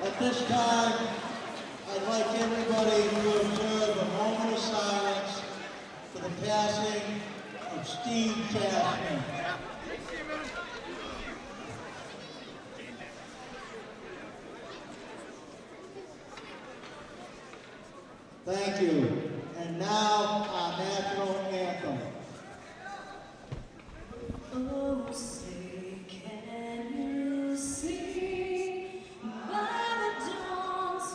At this time, I'd like everybody to observe a moment of silence for the passing of Steve Chapman. Thank you. And now, our national anthem. Oh, say, can you see by the dawn's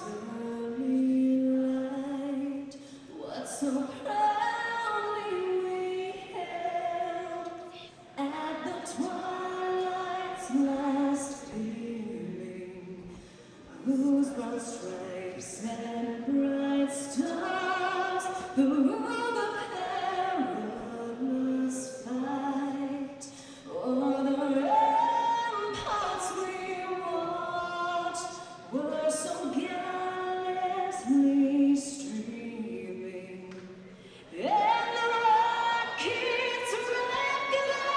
early light what so proudly we held at the twilight's last gleaming, whose broad stripes and bright stars through the perilous fight o'er the ramparts we watched were so gallantly streaming, and the rockets regular,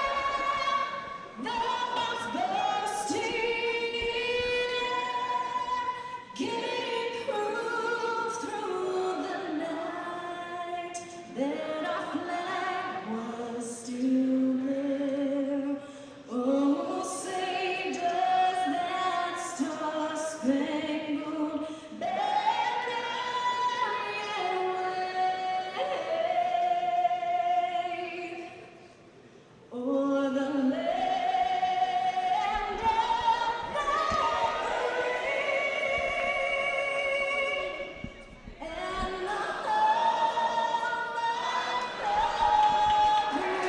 their bombs bursting in air, giving proof through the night that our flag was still there. Oh, say does that star-spangled banner yet wave o'er the land of the free and the home of the free.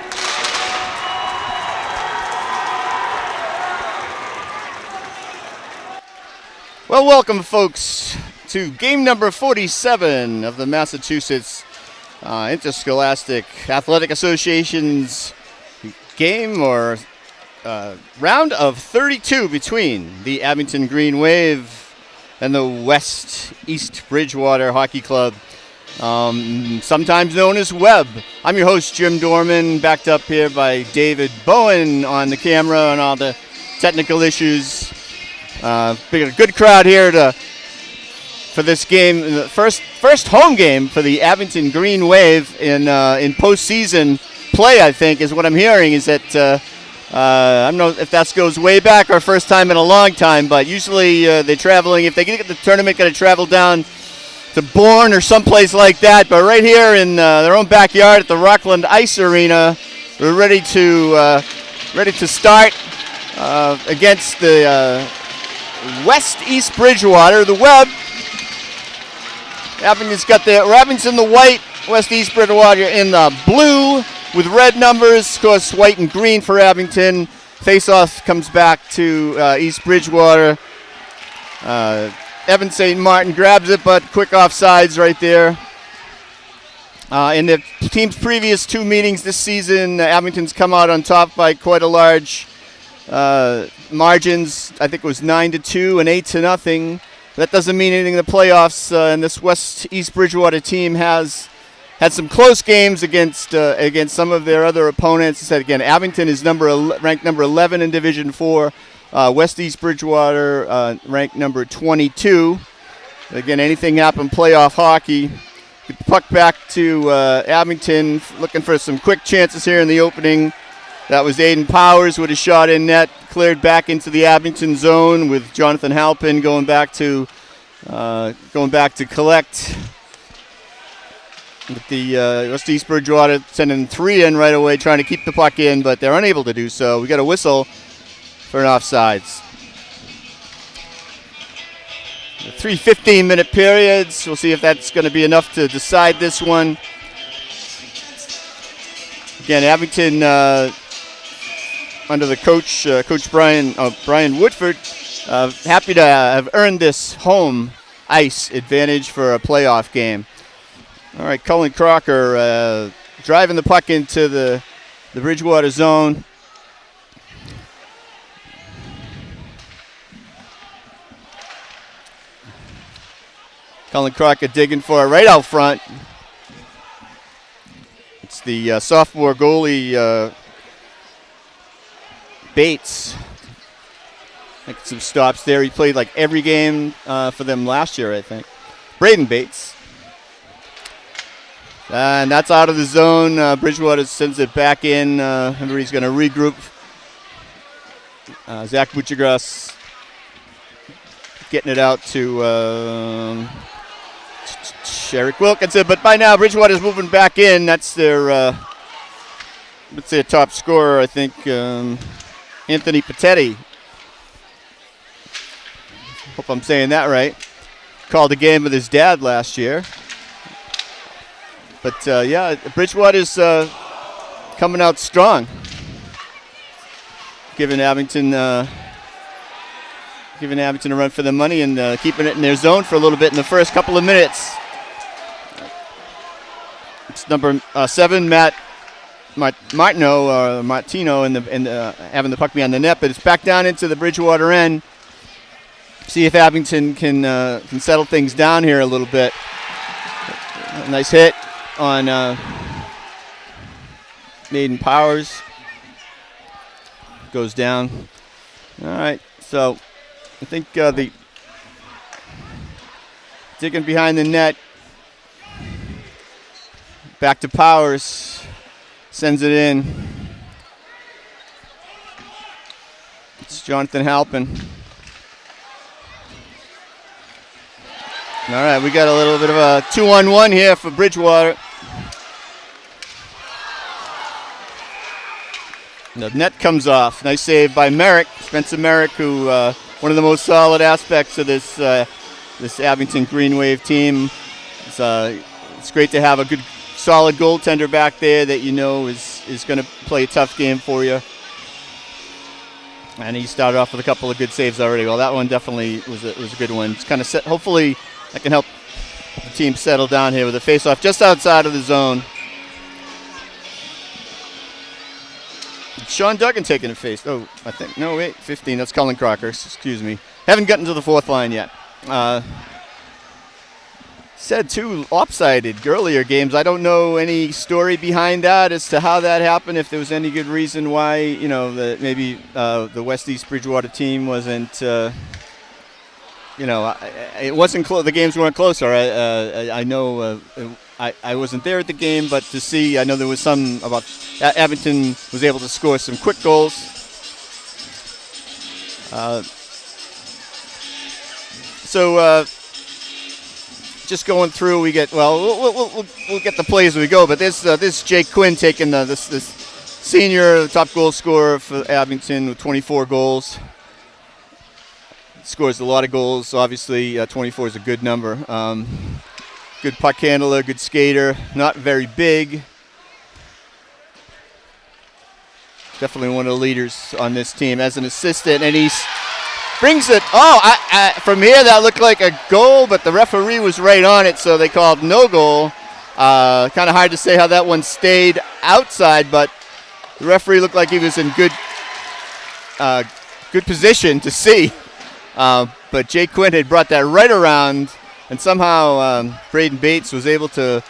Well, welcome, folks, to game number 47 of the Massachusetts Interscholastic Athletic Association's game or round of 32 between the Abington Green Wave and the West East Bridgewater Hockey Club, sometimes known as Webb. I'm your host, Jim Dorman, backed up here by David Bowen on the camera and all the technical issues. We got a good crowd here for this game, the first home game for the Abington Green Wave in postseason play. I think is what I'm hearing. Is that I don't know if that goes way back or first time in a long time, but usually they're traveling. If they get the tournament, got to travel down to Bourne or someplace like that. But right here in their own backyard at the Rockland Ice Arena, we're ready to start against the West East Bridgewater, the Webb. Abington's got Abington's in the white, West East Bridgewater in the blue with red numbers. Of course, white and green for Abington. Face-off comes back to East Bridgewater. Evan St. Martin grabs it, but quick offsides right there. In the team's previous two meetings this season, Abington's come out on top by quite a large margins. I think it was 9-2 and 8-0. That doesn't mean anything in the playoffs. And this West East Bridgewater team has had some close games against some of their other opponents. Said again, Abington is ranked number 11 in Division 4. West East Bridgewater ranked number 22. Again, anything happen playoff hockey. Puck back to Abington, looking for some quick chances here in the opening. That was Aiden Powers with a shot in net, cleared back into the Abington zone with Jonathan Halpin going back to collect. With the West East Bridgewater sending 3 in right away, trying to keep the puck in, but they're unable to do so. We got a whistle for an offsides. 3 15-minute periods. We'll see if that's going to be enough to decide this one. Again, Abington under the coach, Coach Brian Woodford, happy to have earned this home ice advantage for a playoff game. All right, Cullen Crocker driving the puck into the Bridgewater zone. Cullen Crocker digging for it right out front. It's the sophomore goalie, Bates. Like some stops there. He played like every game for them last year, I think. Braden Bates. And that's out of the zone. Bridgewater sends it back in. Everybody's going to regroup. Zach Butchagras getting it out to Eric Wilkinson. But by now, Bridgewater's moving back in. That's their top scorer, I think, Anthony Patetti. Hope I'm saying that right. Called a game with his dad last year. But, yeah, Bridgewater's coming out strong. Giving Abington a run for the money and keeping it in their zone for a little bit in the first couple of minutes. It's number 7, Martino having the puck behind the net, but it's back down into the Bridgewater end. See if Abington can settle things down here a little bit. A nice hit on Maiden Powers. Goes down. All right, so I think the digging behind the net. Back to Powers. Sends it in. It's Jonathan Halpin. All right, we got a little bit of a 2-on-1 here for Bridgewater. The net comes off. Nice save by Merrick, Spencer Merrick, who one of the most solid aspects of this Abington Green Wave team. It's great to have a good, solid goaltender back there that you know is going to play a tough game for you. And he started off with a couple of good saves already. Well, that one definitely was a good one. It's kind of set. Hopefully, that can help the team settle down here with a face-off just outside of the zone. Sean Duggan taking a face. Oh, I think. No, wait. 15. That's Colin Crocker. Excuse me. Haven't gotten to the fourth line yet. Said 2 lopsided earlier games. I don't know any story behind that as to how that happened, if there was any good reason why, maybe the West East Bridgewater team wasn't, it wasn't close. The games weren't closer. I know I wasn't there at the game, but to see, I know there was some about Abington was able to score some quick goals. Just going through, we get we'll get the plays as we go. But this Jake Quinn taking this senior top goal scorer for Abington with 24 goals. Scores a lot of goals. Obviously, 24 is a good number. Good puck handler, good skater. Not very big. Definitely one of the leaders on this team as an assistant, and he's brings it. Oh, from here that looked like a goal, but the referee was right on it, so they called no goal. Kind of hard to say how that one stayed outside, but the referee looked like he was in good position to see. But Jake Quinn had brought that right around, and somehow Braden Bates was able to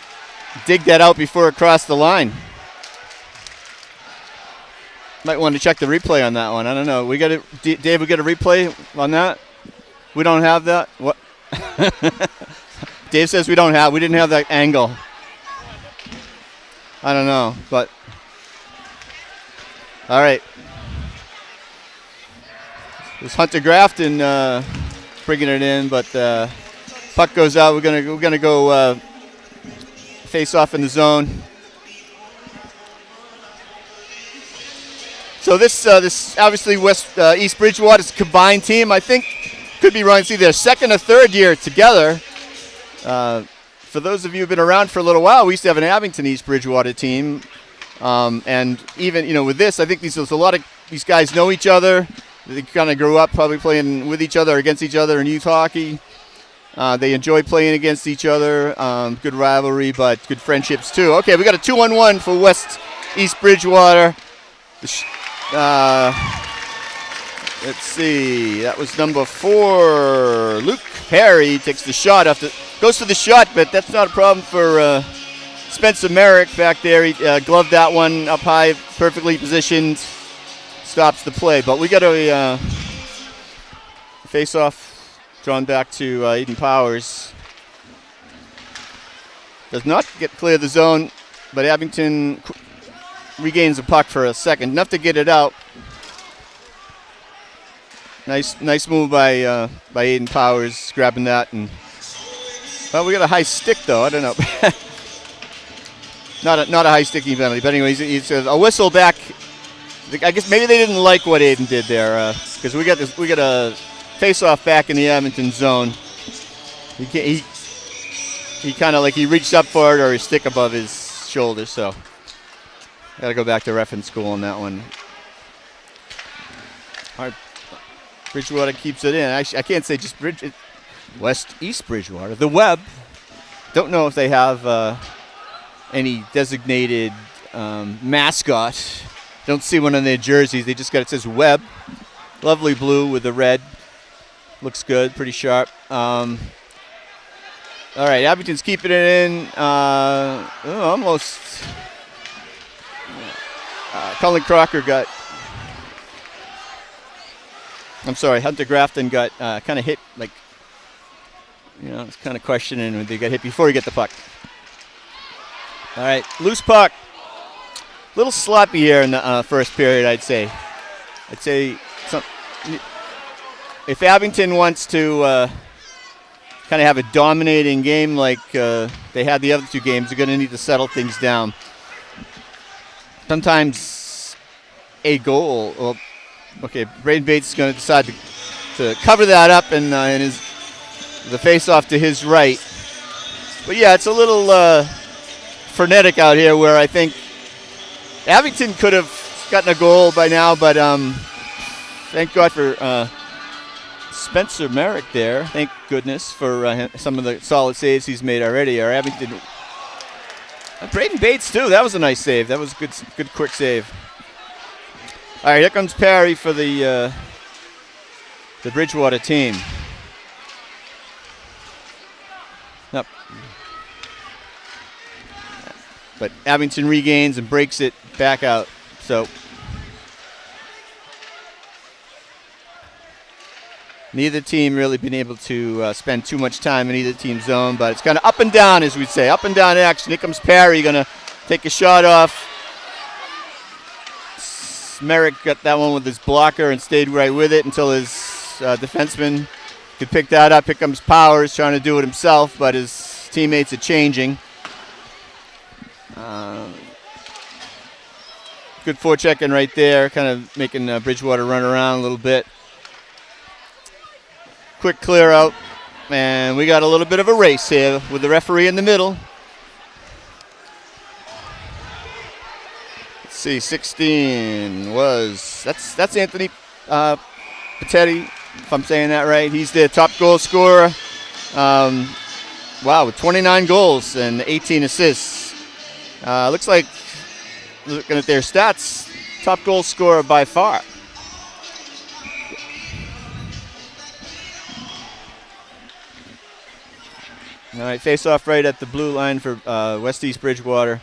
dig that out before it crossed the line. Might want to check the replay on that one. I don't know. Dave, we got a replay on that? We don't have that? What? Dave says we didn't have that angle. I don't know, but all right. It's Hunter Grafton bringing it in, but puck goes out. We're gonna go face off in the zone. So this obviously East Bridgewater's combined team. I think could be wrong. See, their second or third year together. For those of you who've been around for a little while, we used to have an Abington East Bridgewater team, and even with this, I think a lot of these guys know each other. They kind of grew up probably playing with each other or against each other in youth hockey. They enjoy playing against each other. Good rivalry, but good friendships too. Okay, we got a 2-on-1 for West East Bridgewater. Let's see. That was number 4. Luke Perry takes the shot goes to the shot, but that's not a problem for Spencer Merrick back there. He gloved that one up high, perfectly positioned. Stops the play, but we got a Face-off drawn back to Aiden Powers. Does not get clear of the zone, but Abington regains the puck for a second, enough to get it out. Nice move by Aiden Powers, grabbing that, and well, we got a high stick though. I don't know, not a high sticking penalty, but anyways, it's a whistle back. I guess maybe they didn't like what Aiden did there, because we got a face-off back in the Abington zone. He kind of like he reached up for it or his stick above his shoulder, so got to go back to reference school on that one. All right, Bridgewater keeps it in. I can't say just East Bridgewater. The Webb. Don't know if they have any designated mascot. Don't see one on their jerseys. They just got, it says Webb. Lovely blue with the red. Looks good, pretty sharp. All right, Abington's keeping it in. Almost. Cullen Crocker got. I'm sorry, Hunter Grafton got kind of hit, like, it's kind of questioning when they got hit before he got the puck. All right, loose puck. A little sloppy here in the first period, I'd say. If Abington wants to kind of have a dominating game like they had the other two games, they're going to need to settle things down. Sometimes a goal. Well, okay, Braden Bates is going to decide to cover that up and the face-off to his right. But yeah, it's a little frenetic out here where I think Abington could have gotten a goal by now, but thank God for Spencer Merrick there. Thank goodness for some of the solid saves he's made already. Or Abington. Braden Bates too. That was a nice save. That was good quick save. All right, here comes Perry for the Bridgewater team. Nope. But Abington regains and breaks it back out. So neither team really been able to spend too much time in either team's zone, but it's kind of up and down, as we'd say, up and down action. Here comes Perry, going to take a shot off. Merrick got that one with his blocker and stayed right with it until his defenseman could pick that up. Here comes Powers trying to do it himself, but his teammates are changing. Good forechecking right there, kind of making Bridgewater run around a little bit. Quick clear out, and we got a little bit of a race here with the referee in the middle. Let's see, 16 was, that's Anthony Patetti, if I'm saying that right. He's the top goal scorer. Wow, with 29 goals and 18 assists. Looks like, looking at their stats, top goal scorer by far. All right, face off right at the blue line for West East Bridgewater.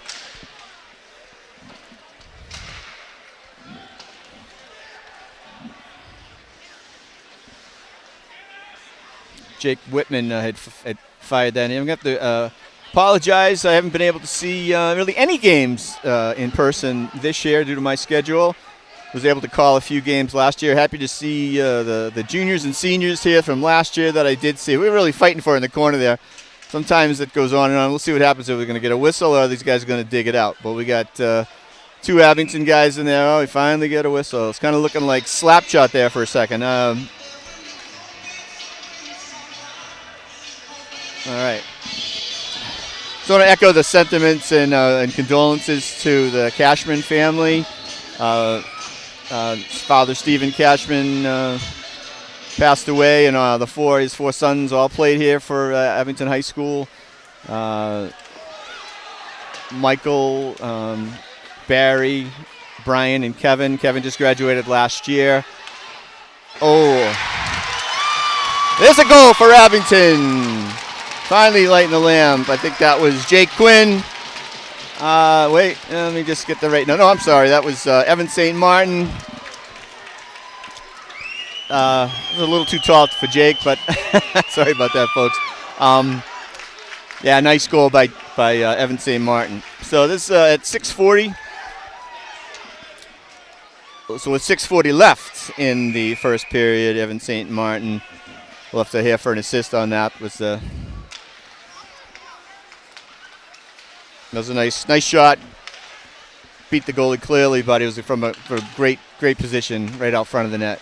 Jake Whitman had fired that in. I'm going to have to apologize. I haven't been able to see really any games in person this year due to my schedule. Was able to call a few games last year. Happy to see the juniors and seniors here from last year that I did see. We were really fighting for it in the corner there. Sometimes it goes on and on. We'll see what happens if we're going to get a whistle or these guys are going to dig it out. But we got two Abington guys in there. Oh, we finally get a whistle. It's kind of looking like Slapshot there for a second. All right. So I want to echo the sentiments and condolences to the Cashman family. Father Stephen Cashman passed away, and his four sons all played here for Abington High School. Michael, Barry, Brian, and Kevin. Kevin just graduated last year. Oh, there's a goal for Abington. Finally lighting the lamp. I think that was Jake Quinn. Wait, let me just get the right. No, I'm sorry. That was Evan St. Martin. was a little too tall for Jake, but sorry about that, folks. Yeah, nice goal by Evan St. Martin. So this at 6:40. So with 6:40 left in the first period, Evan St. Martin left here for an assist on that. That was a nice shot. Beat the goalie clearly, but it was from a great position right out front of the net.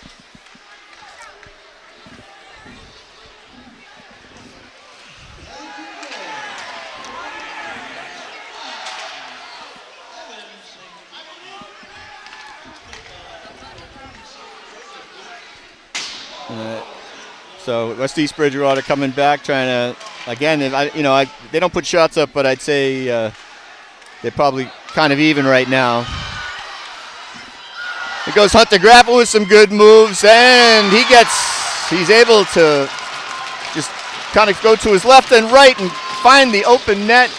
So West East Bridgewater coming back, trying to again. They don't put shots up, but I'd say they're probably kind of even right now. It goes Hunter Graffel with some good moves, and he's able to just kind of go to his left and right and find the open net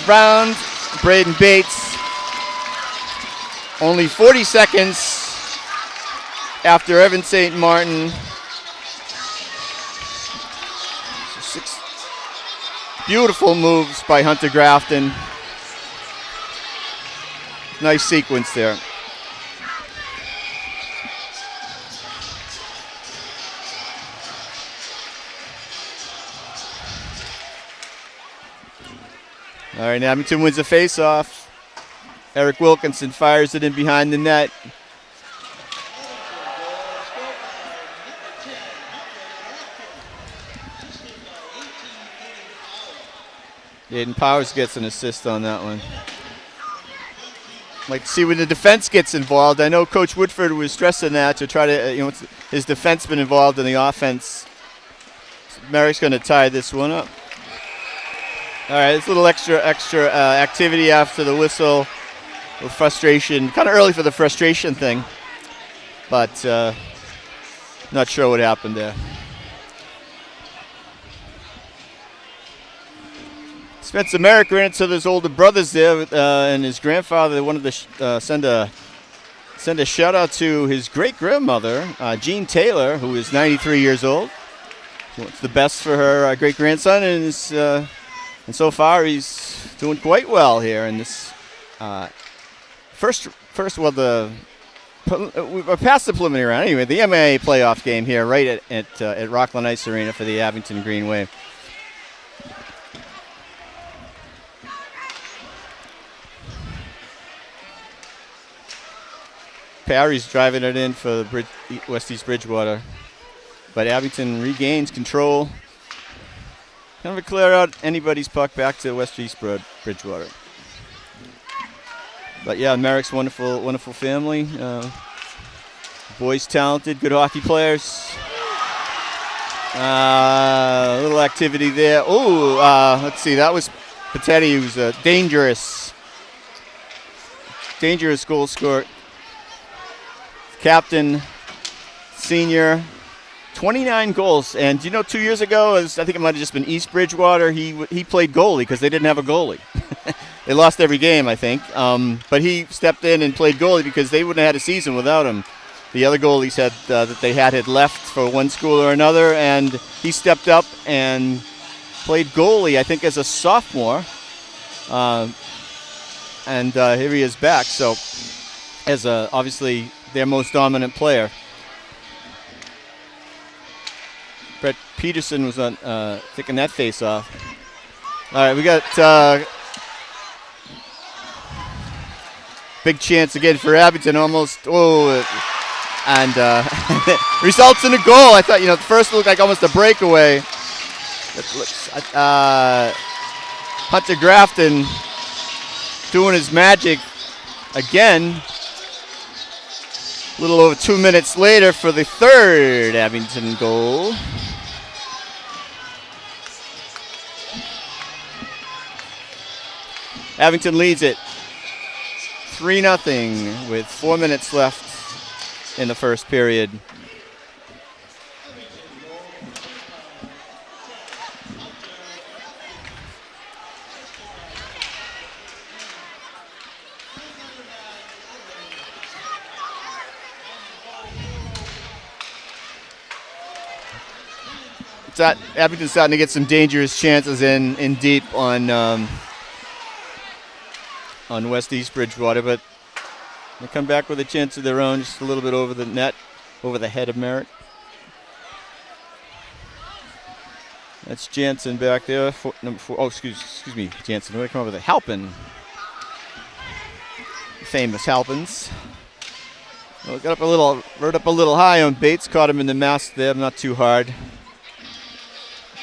around Braden Bates. Only 40 seconds after Evan St. Martin. 6 beautiful moves by Hunter Grafton. Nice sequence there. All right, Abington wins the face-off. Eric Wilkinson fires it in behind the net. Aiden Powers gets an assist on that one. Like to see when the defense gets involved. I know Coach Woodford was stressing that to try to, his defenseman involved in the offense. Merrick's going to tie this one up. All right, it's a little extra activity after the whistle. With frustration, kind of early for the frustration thing, but not sure what happened there. Spencer Merrick ran into his older brothers there, and his grandfather wanted to send a shout out to his great grandmother, Jean Taylor, who is 93 years old. She wants the best for her great grandson, and so far he's doing quite well here in this we're past the preliminary round. Anyway, the MIAA playoff game here, right at Rockland Ice Arena for the Abington Green Wave. Parry's driving it in for West East Bridgewater. But Abington regains control. Kind of clear out anybody's puck back to West East Bridgewater. But yeah, Merrick's wonderful family. Boys talented, good hockey players. A little activity there. Oh, let's see. That was Patetti, who's a dangerous goal scorer. Captain, senior, 29 goals. And 2 years ago, I think it might have just been East Bridgewater. He played goalie because they didn't have a goalie. They lost every game, I think. But he stepped in and played goalie because they wouldn't have had a season without him. The other goalies that they had left for one school or another, and he stepped up and played goalie, I think, as a sophomore. And here he is back. So, as obviously their most dominant player. Brett Peterson was on taking that face off. All right, we got big chance again for Abington. Almost, and results in a goal. I thought, the first looked like almost a breakaway. Hunter Grafton doing his magic again. A little over 2 minutes later for the third Abington goal. Abington leads it 3-0 with 4 minutes left in the first period. Abington's starting to get some dangerous chances in deep on West East Bridgewater, but they come back with a chance of their own, just a little bit over the net, over the head of Merritt. That's Jansen back there. Number 4. Oh, excuse me, Jansen. We're going to come over with Halpin. Famous Halpins. Well, rode up a little high on Bates. Caught him in the mask there, not too hard.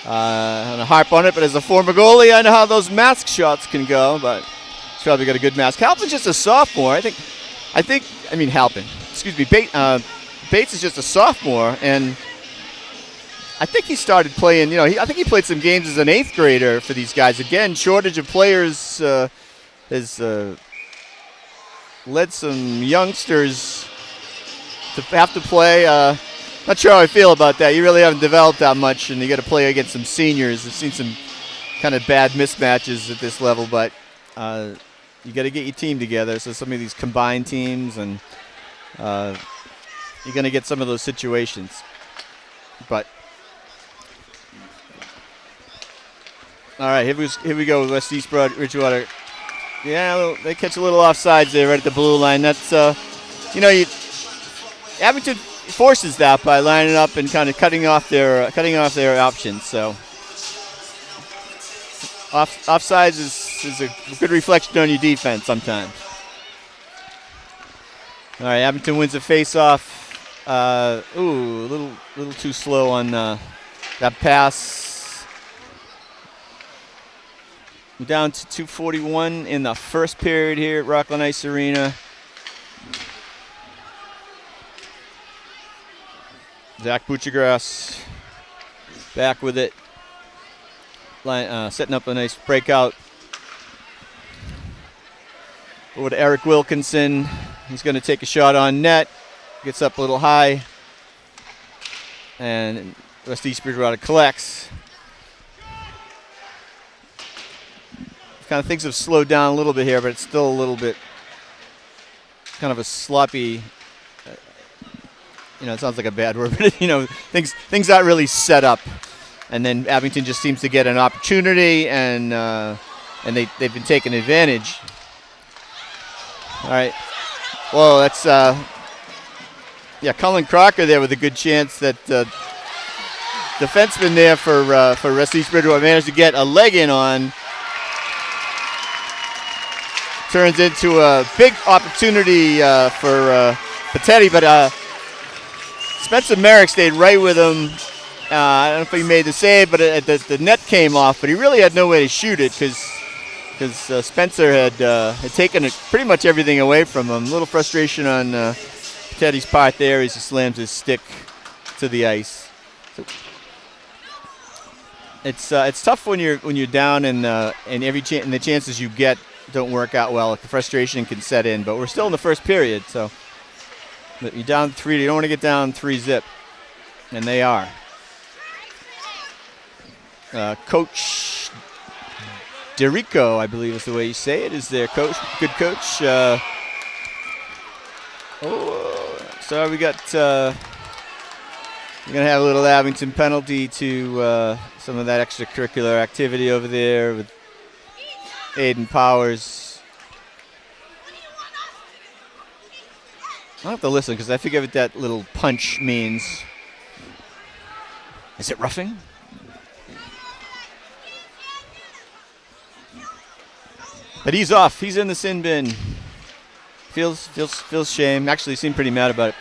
I'm going to harp on it, but as a former goalie, I know how those mask shots can go, but he's probably got a good mask. Halpin's just a sophomore. I mean Halpin. Excuse me. Bates is just a sophomore, and I think he started playing, I think he played some games as an 8th grader for these guys. Again, shortage of players has led some youngsters to have to play. Not sure how I feel about that. You really haven't developed that much, and you got to play against some seniors. I've seen some kind of bad mismatches at this level, but you got to get your team together. So some of these combined teams, and you're going to get some of those situations. But all right, here we go with West East Bridgewater. Yeah, they catch a little offsides there right at the blue line. That's Abington forces that by lining up and kind of cutting off their options. So offsides is a good reflection on your defense sometimes. All right, Abington wins a face-off. A little too slow on that pass. We're down to 2:41 in the first period here at Rockland Ice Arena. Zach Butchergrass back with it. Setting up a nice breakout. Over to Eric Wilkinson. He's going to take a shot on net. Gets up a little high. And West East Bridgewater collects. Kind of things have slowed down a little bit here, but it's still a little bit kind of a sloppy, it sounds like a bad word, but things aren't really set up. And then Abington just seems to get an opportunity, and they've been taking advantage. All right. Well, that's Cullen Crocker there with a good chance. That defenseman there for West East Bridgewater managed to get a leg in on. Turns into a big opportunity for Patetti, but Spencer Merrick stayed right with him. I don't know if he made the save, but the net came off, but he really had no way to shoot it because Spencer had taken pretty much everything away from him. A little frustration on Patetti's part there as he slams his stick to the ice. So it's tough when you're down and the chances you get don't work out well. The frustration can set in, but we're still in the first period, so you're down 3. You don't want to get down 3-0, and they are. Coach Derico, I believe is the way you say it, is their coach. Good coach. So we got. We're gonna have a little Abington penalty to some of that extracurricular activity over there with Aiden Powers. I'll have to listen because I forget what that little punch means. Is it roughing? But he's off. He's in the sin bin. Feels shame. Actually, he seemed pretty mad about it.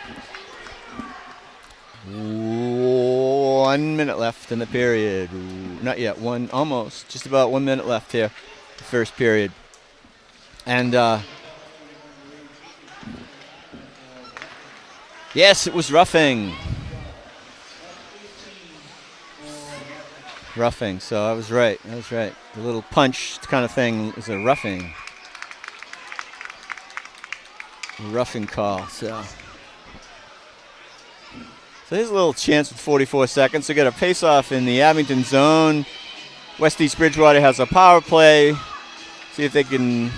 1 minute left in the period. Not yet. Almost. Just about 1 minute left here. First period. And yes, it was roughing. Roughing, so I was right. The little punch kind of thing is a roughing. Roughing call, so here's a little chance with 44 seconds. We got a face-off in the Abington zone. West East Bridgewater has a power play. See if they can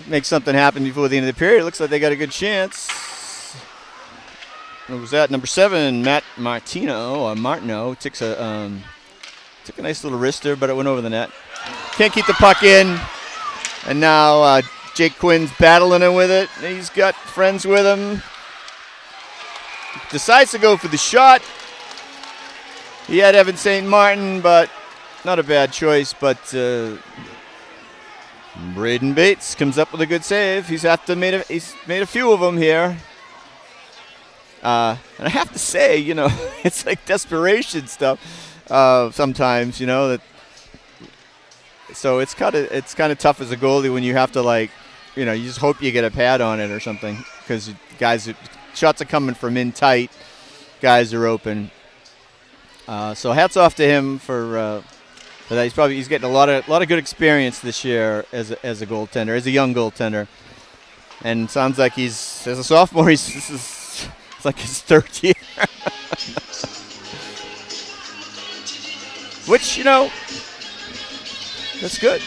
make something happen before the end of the period. It looks like they got a good chance. what was that? Number 7, Matt Martineau took a nice little wrister, but it went over the net. Can't keep the puck in. And now Jake Quinn's battling him with it. He's got friends with him. Decides to go for the shot. He had Evan St. Martin, but not a bad choice. But Braden Bates comes up with a good save. He's made a few of them here. And I have to say, it's like desperation stuff sometimes, that. So it's kind of tough as a goalie when you have to you just hope you get a pad on it or something because shots are coming from in tight, guys are open. So hats off to him for that. He's getting a lot of good experience this year as a goaltender, as a young goaltender, and sounds like as a sophomore it's like his third year, which that's good.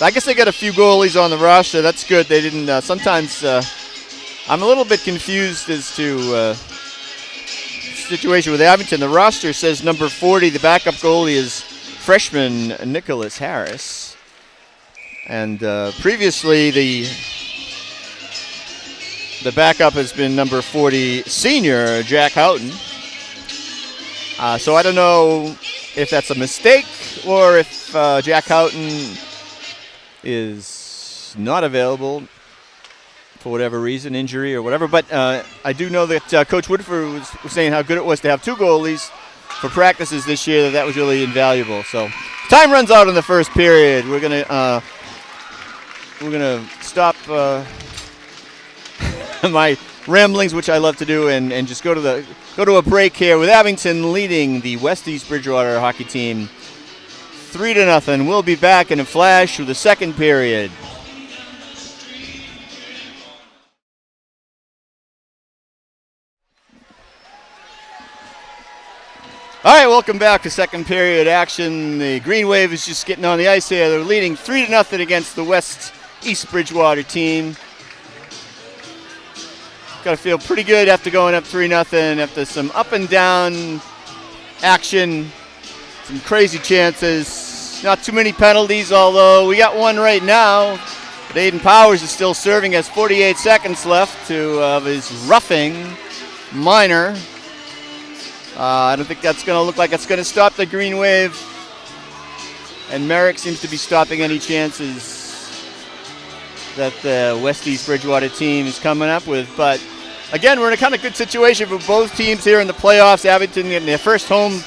I guess they got a few goalies on the roster. That's good. They didn't. Sometimes I'm a little bit confused as to the situation with Abington. The roster says number 40, the backup goalie, is freshman Nicholas Harris. And previously the backup has been number 40, senior Jack Houghton. So I don't know if that's a mistake or if Jack Houghton is not available for whatever reason, injury or whatever. But I do know that Coach Woodford was saying how good it was to have 2 goalies for practices this year. That was really invaluable. So time runs out in the first period. We're gonna stop my ramblings, which I love to do, and just go to a break here with Abington leading the West East Bridgewater hockey team 3-0. We'll be back in a flash with the second period. All right, welcome back to second period action. The Green Wave is just getting on the ice here. They're leading 3-0 against the West East Bridgewater team. Got to feel pretty good after going up 3-0, after some up and down action, some crazy chances, not too many penalties, although we got one right now. But Aiden Powers is still serving, has 48 seconds left of his roughing minor. I don't think that's going to look like it's going to stop the Green Wave. And Merrick seems to be stopping any chances that the West East Bridgewater team is coming up with. But again, we're in a kind of good situation for both teams here in the playoffs. Abington getting their first home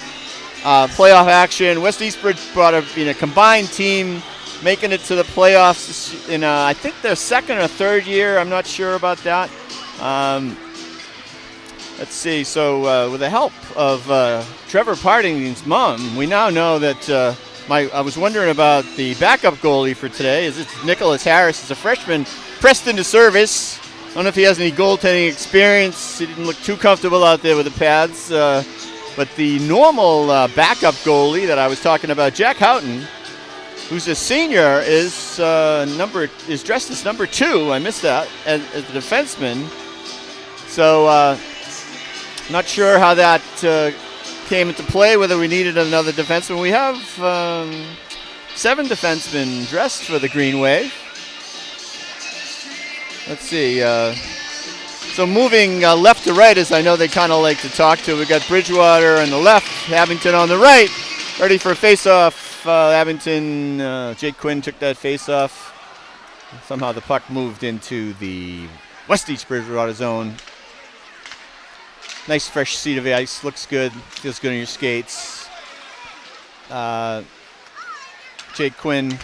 playoff action. West East Bridgewater being a combined team, making it to the playoffs in I think their second or third year. I'm not sure about that. Let's see. So with the help of Trevor Partington's mom, we now know that I was wondering about the backup goalie for today. Is it Nicholas Harris? Is a freshman pressed into service. I don't know if he has any goaltending experience. He didn't look too comfortable out there with the pads. But the normal backup goalie that I was talking about, Jack Houghton, who's a senior, is dressed as number 2. I missed that as a defenseman. So not sure how that came into play, whether we needed another defenseman. We have 7 defensemen dressed for the Green Wave. Let's see. So moving left to right, as I know they kind of like to talk to. We got Bridgewater on the left, Abington on the right, ready for a face-off. Abington, Jake Quinn took that face-off. Somehow the puck moved into the West East Bridgewater zone. Nice fresh seat of ice, looks good, feels good on your skates. Jake Quinn,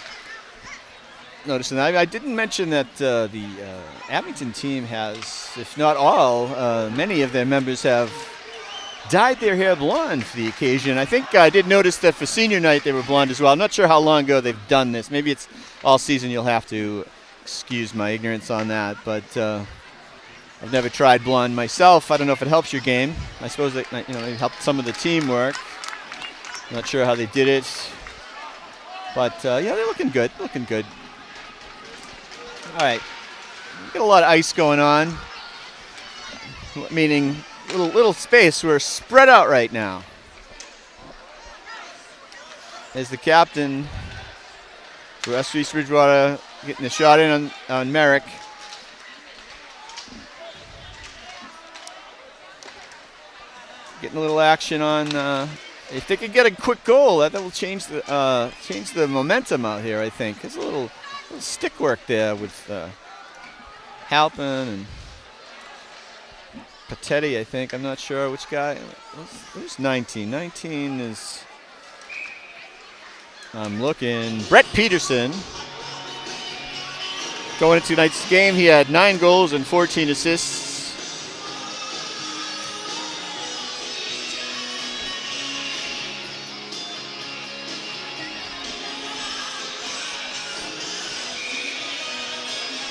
noticing that. I didn't mention that the Abington team has, if not all, many of their members have dyed their hair blonde for the occasion. I think I did notice that for senior night they were blonde as well. I'm not sure how long ago they've done this. Maybe it's all season. You'll have to excuse my ignorance on that, but I've never tried blonde myself. I don't know if it helps your game. I suppose it helped some of the teamwork. Not sure how they did it, but yeah, they're looking good. Looking good. All right, we got a lot of ice going on, meaning little space. We're spread out right now. As the captain for East Bridgewater getting the shot in on Merrick. Getting a little action on. If they could get a quick goal, that will change the momentum out here. I think there's a little stick work there with Halpin and Patetti. I think I'm not sure which guy. Who's 19? 19 is. I'm looking. Brett Peterson. Going into tonight's game, he had 9 goals and 14 assists.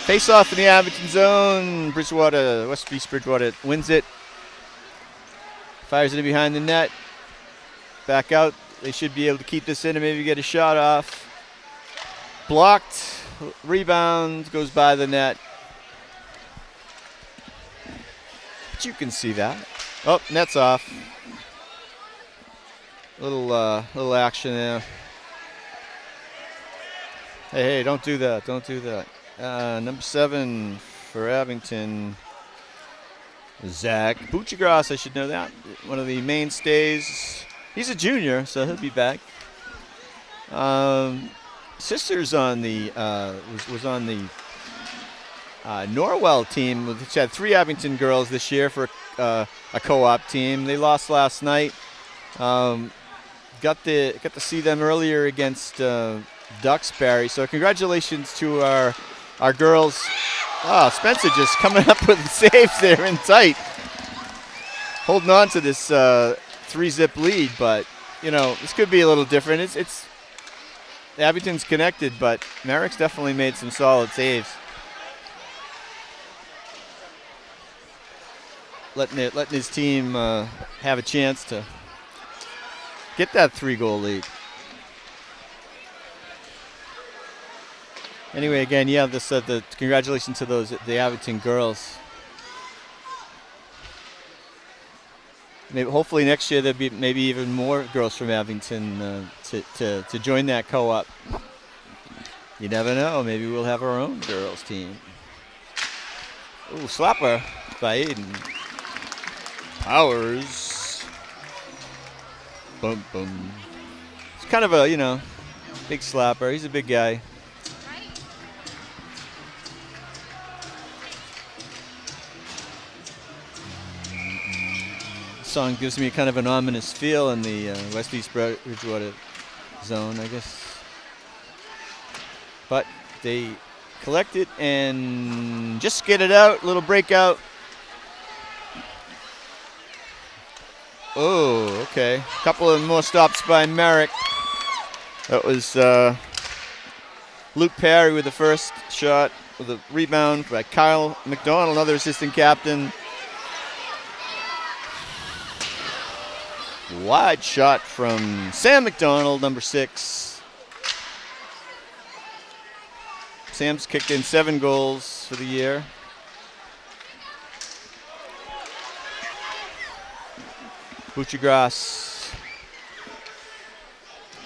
Face off in the Abington zone. East Bridgewater wins it. Fires it in behind the net. Back out. They should be able to keep this in and maybe get a shot off. Blocked. Rebound goes by the net. But you can see that. Oh, net's off. Little action there. Hey, don't do that. Don't do that. Number 7 for Abington. Zach Buchagras, I should know that. One of the mainstays. He's a junior, so he'll be back. Sisters on the was on the Norwell team, which had 3 Abington girls this year for a co-op team. They lost last night. Got to see them earlier against Duxbury. So congratulations to our girls. Oh, Spencer just coming up with saves there in tight, holding on to this 3-zip lead. But you know, this could be a little different. It's Abington's connected, but Merrick's definitely made some solid saves. Letting his team have a chance to get that 3-goal lead. Anyway, again, yeah, the congratulations to the Abington girls. Maybe, hopefully next year there'll be maybe even more girls from Abington to join that co-op. You never know. Maybe we'll have our own girls team. Ooh, slapper by Aiden. Powers. Boom, boom. It's kind of a, big slapper. He's a big guy. Song gives me kind of an ominous feel in the East Bridgewater zone, I guess. But they collect it and just get it out. Little breakout. Oh, okay. A couple of more stops by Merrick. That was Luke Perry with the first shot, with a rebound by Kyle McDonald, another assistant captain. Wide shot from Sam McDonald, number 6. Sam's kicked in 7 goals for the year. Buchagras.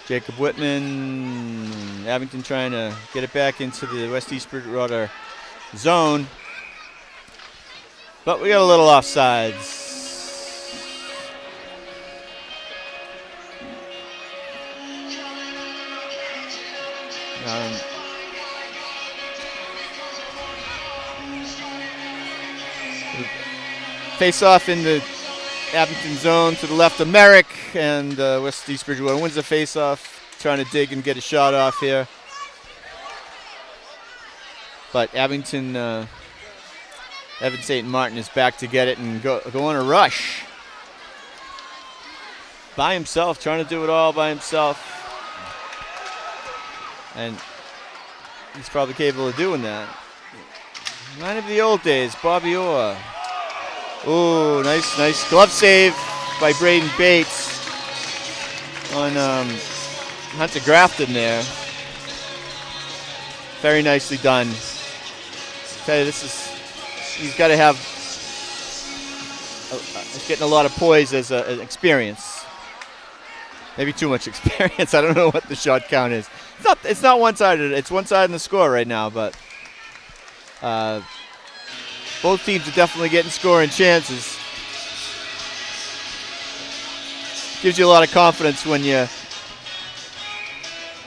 Jacob Whitman. Abington trying to get it back into the East Bridgewater zone. But we got a little offsides. Face off in the Abington zone to the left of Merrick, and East Bridgewater wins the face off, trying to dig and get a shot off here. But Abington, Evan St. Martin is back to get it and go on a rush. By himself, trying to do it all by himself. And he's probably capable of doing that. Reminded of the old days, Bobby Orr. Ooh, nice glove save by Braden Bates on Hunter Grafton there. Very nicely done. Tell you, he's got to have He's getting a lot of poise as an experience. Maybe too much experience. I don't know what the shot count is. It's not one-sided. It's one-sided in the score right now, but both teams are definitely getting scoring chances. Gives you a lot of confidence when you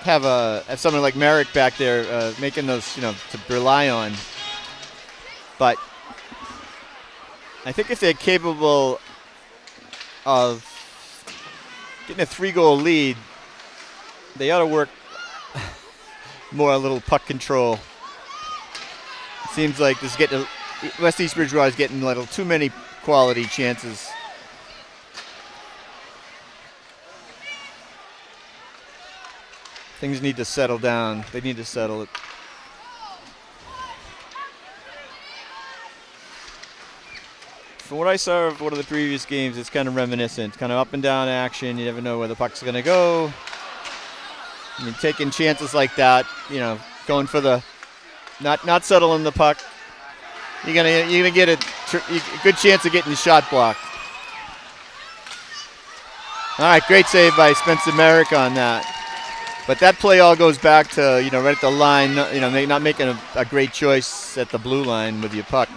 have someone like Merrick back there making those, to rely on. But I think if they're capable of getting a 3-goal lead, they ought to work more a little puck control. It seems like West East Bridgewater is getting a little too many quality chances. Things need to settle down. They need to settle it. From what I saw of one of the previous games, it's kind of reminiscent. Kind of up and down action. You never know where the puck's going to go. I mean, taking chances like that, going for the not settling the puck. You're gonna get a good chance of getting the shot blocked. All right, great save by Spencer Merrick on that. But that play all goes back to right at the line. Not making a great choice at the blue line with your puck.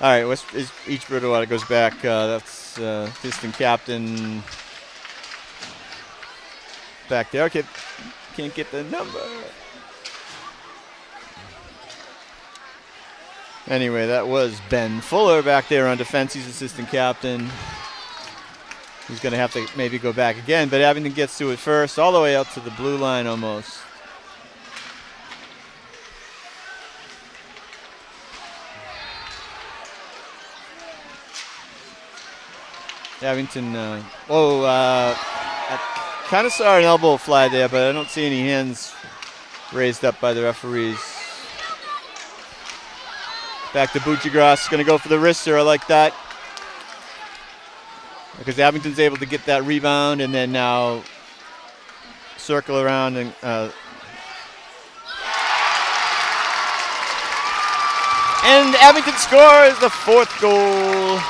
All right, each Bridgewater goes back. That's assistant captain back there. Okay, can't get the number. Anyway, that was Ben Fuller back there on defense. He's assistant captain. He's going to have to maybe go back again, but Abington gets to it first, all the way up to the blue line almost. Abington, I kind of saw an elbow fly there, but I don't see any hands raised up by the referees. Back to Buccigross, going to go for the wrister. I like that. Because Abington's able to get that rebound and then now circle around and Abington scores the 4th goal.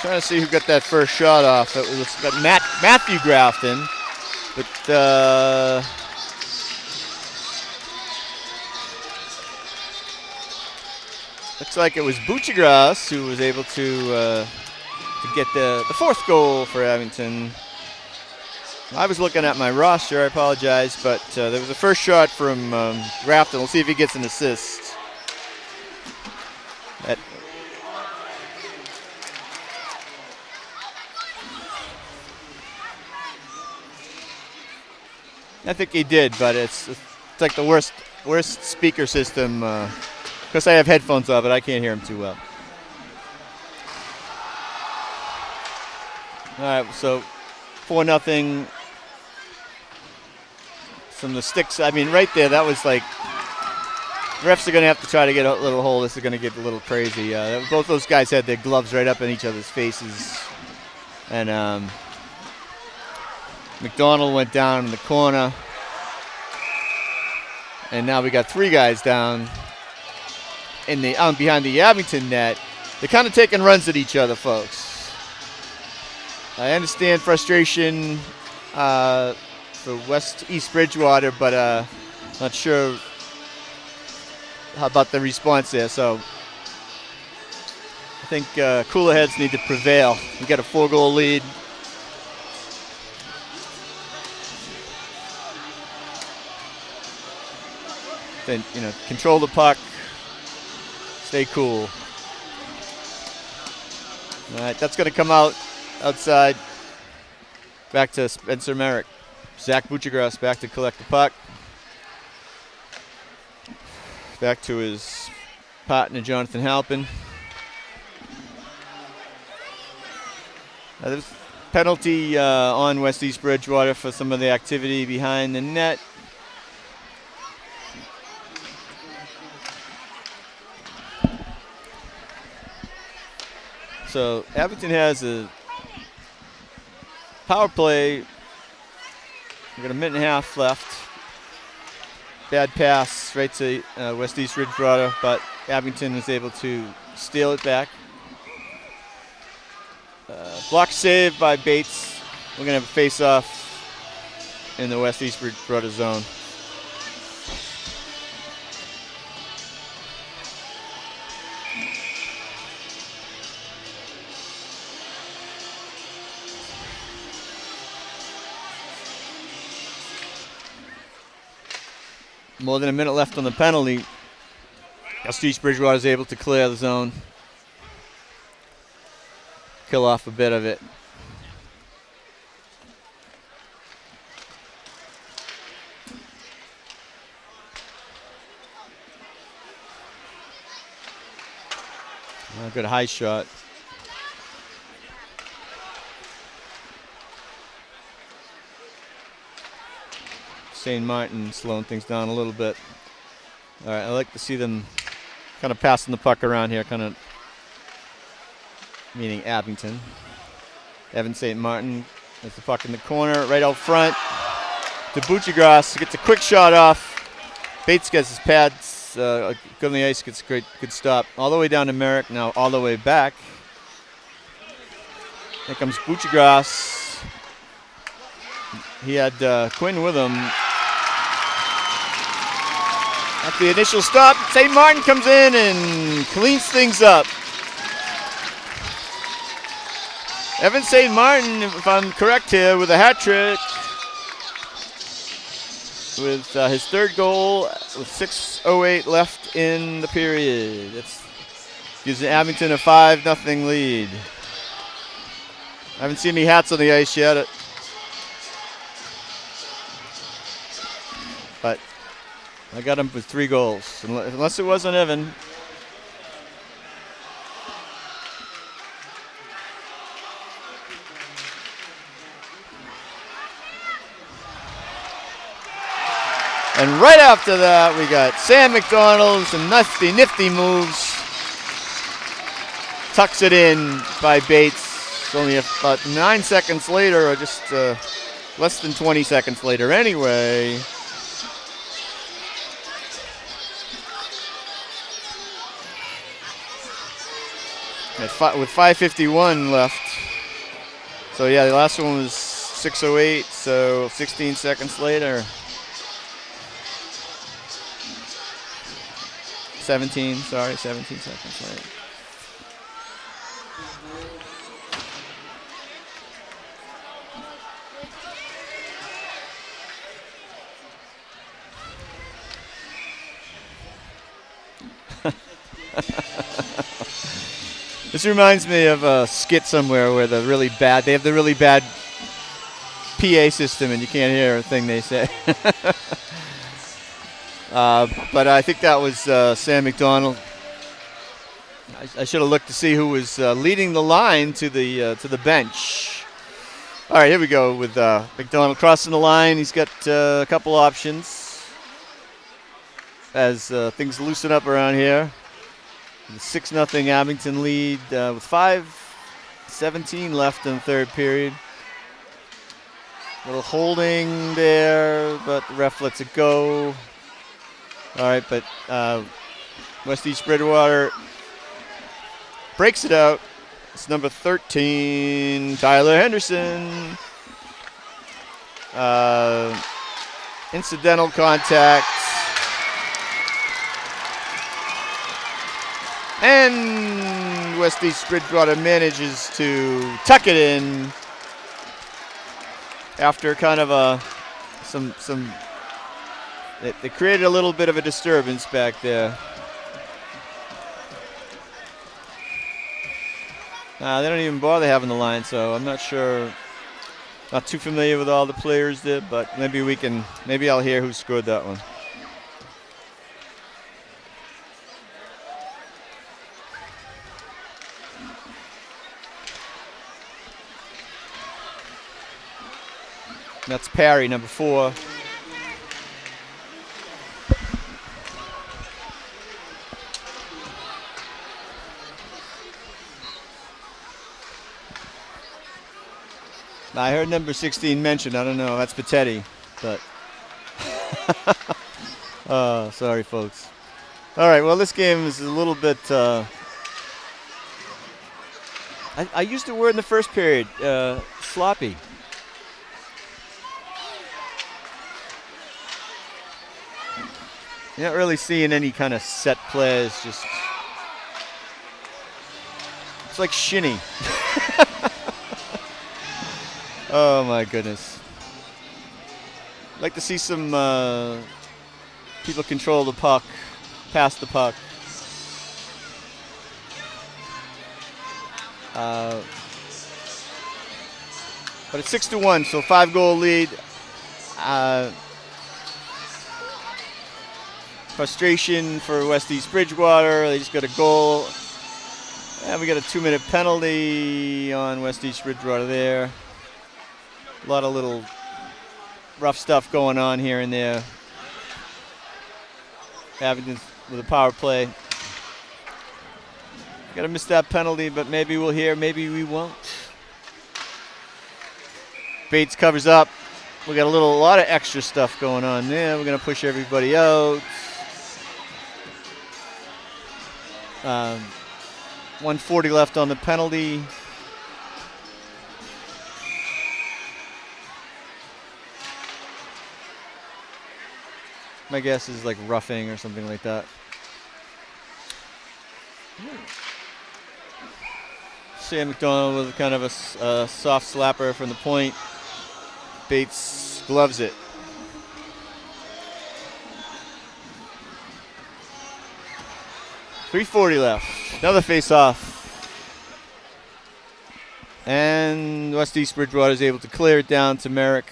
Trying to see who got that first shot off. It was got Matthew Grafton, but looks like it was Buccigross who was able to get the 4th goal for Abington. I was looking at my roster, I apologize, but there was a first shot from Grafton. We'll see if he gets an assist. I think he did, but it's like the worst speaker system. Because I have headphones on, but I can't hear him too well. All right, so 4-0. From the sticks, I mean, right there, that was like, refs are going to have to try to get a little hole. This is going to get a little crazy. Both those guys had their gloves right up in each other's faces. And McDonald went down in the corner. And now we got 3 guys down in the behind the Abington net. They're kind of taking runs at each other, folks. I understand frustration for West East Bridgewater, but not sure how about the response there. So I think cooler heads need to prevail. We got a 4-goal lead. Then control the puck. Stay cool. All right, that's going to come outside. Back to Spencer Merrick. Zach Buccigross back to collect the puck. Back to his partner, Jonathan Halpin. There's penalty on West East Bridgewater for some of the activity behind the net. So Abington has a power play. We've got a minute and a half left. Bad pass right to West East Bridgewater, but Abington was able to steal it back. Block save by Bates. We're going to have a face-off in the West-East Bridgewater zone. More than a minute left on the penalty. West-East Bridgewater is able to clear the zone. Kill off a bit of it. Good high shot. St. Martin slowing things down a little bit. All right, I like to see them kind of passing the puck around here, kind of meaning Abington. Evan St. Martin has the puck in the corner, right out front to Butchegras. Gets a quick shot off. Bates gets his pads. Good on the ice, gets a good stop. All the way down to Merrick, now all the way back. Here comes Butchegras. He had Quinn with him. After the initial stop, St. Martin comes in and cleans things up. Evan St. Martin, if I'm correct here, with a hat trick. With his third goal with 6:08 left in the period. That gives Abington a 5-0 lead. I haven't seen any hats on the ice yet. But I got him with 3 goals, unless it wasn't Evan. And right after that, we got Sam McDonald, some nifty moves. Tucks it in by Bates. Only about 9 seconds later, or just less than 20 seconds later anyway. With 5:51 left. So yeah, the last one was 6:08, so 16 seconds later. 17 seconds later. This reminds me of a skit somewhere where they have the really bad PA system and you can't hear a thing they say. But I think that was Sam McDonald. I should have looked to see who was leading the line to the bench. All right, here we go with McDonald crossing the line. He's got a couple options as things loosen up around here. The 6-0 Abington lead with 5:17 left in the third period. A little holding there, but the ref lets it go. All right, but West-East Bridgewater breaks it out. It's number 13, Tyler Henderson. Incidental contact. And West-East Bridgewater manages to tuck it in after kind of they created a little bit of a disturbance back there. They don't even bother having the line, so I'm not sure. Not too familiar with all the players there, but maybe I'll hear who scored that one. That's Parry, number 4. I heard number 16 mentioned. I don't know. That's Patetti, but sorry, folks. All right, well, this game is a little bit. I used the word in the first period, sloppy. You're not really seeing any kind of set plays, just. It's like shinny. Oh, my goodness. I'd like to see some people control the puck, pass the puck. But it's 6-1, so 5-goal lead. Frustration for West East Bridgewater. They just got a goal. And we got a 2-minute penalty on West East Bridgewater there. A lot of little rough stuff going on here and there. Abington with a power play. Got to miss that penalty, but maybe we'll hear, maybe we won't. Bates covers up. We got a lot of extra stuff going on there. We're going to push everybody out. 1:40 left on the penalty. My guess is like roughing or something like that. Sam McDonald with kind of a soft slapper from the point. Bates gloves it. .340 left. Another face-off. And West East Bridgewater is able to clear it down to Merrick.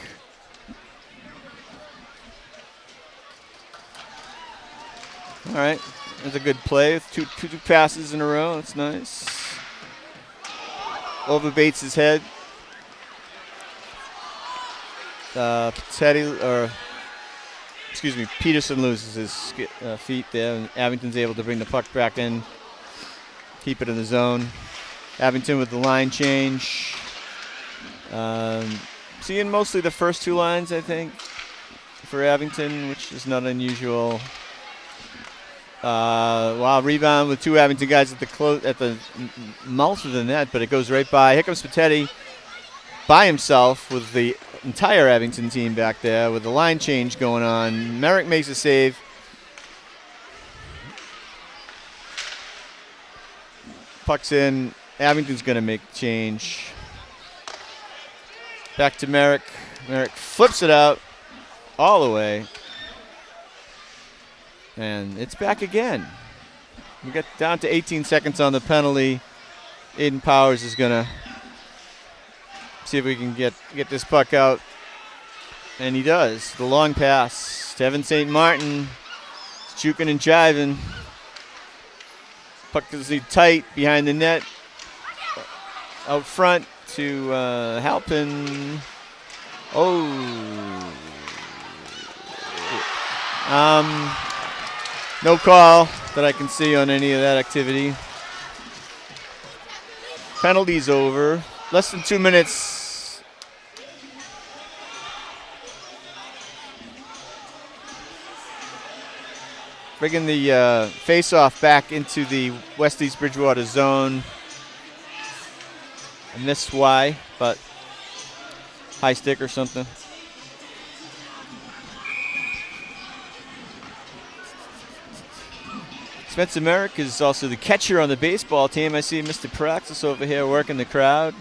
All right, there's a good play with two passes in a row. That's nice. Over Bates' head. Peterson loses his feet there, and Abington's able to bring the puck back in, keep it in the zone. Abington with the line change. Seeing mostly the first two lines, I think, for Abington, which is not unusual. Rebound with two Abington guys at the mouth of the net, but it goes right by. Here comes Patetti by himself with the entire Abington team back there with the line change going on. Merrick makes a save. Puck's in. Abington's going to make change. Back to Merrick. Merrick flips it out all the way. And it's back again. We got down to 18 seconds on the penalty. Aiden Powers is going to see if we can get this puck out. And he does. The long pass to Evan St. Martin. It's juking and jiving. Puck is tight behind the net. Out front to Halpin. No call that I can see on any of that activity. Penalty's over. Less than 2 minutes. Bringing the face-off back into the West East Bridgewater zone. I missed why, but high stick or something. Spencer Merrick is also the catcher on the baseball team. I see Mr. Praxis over here working the crowd.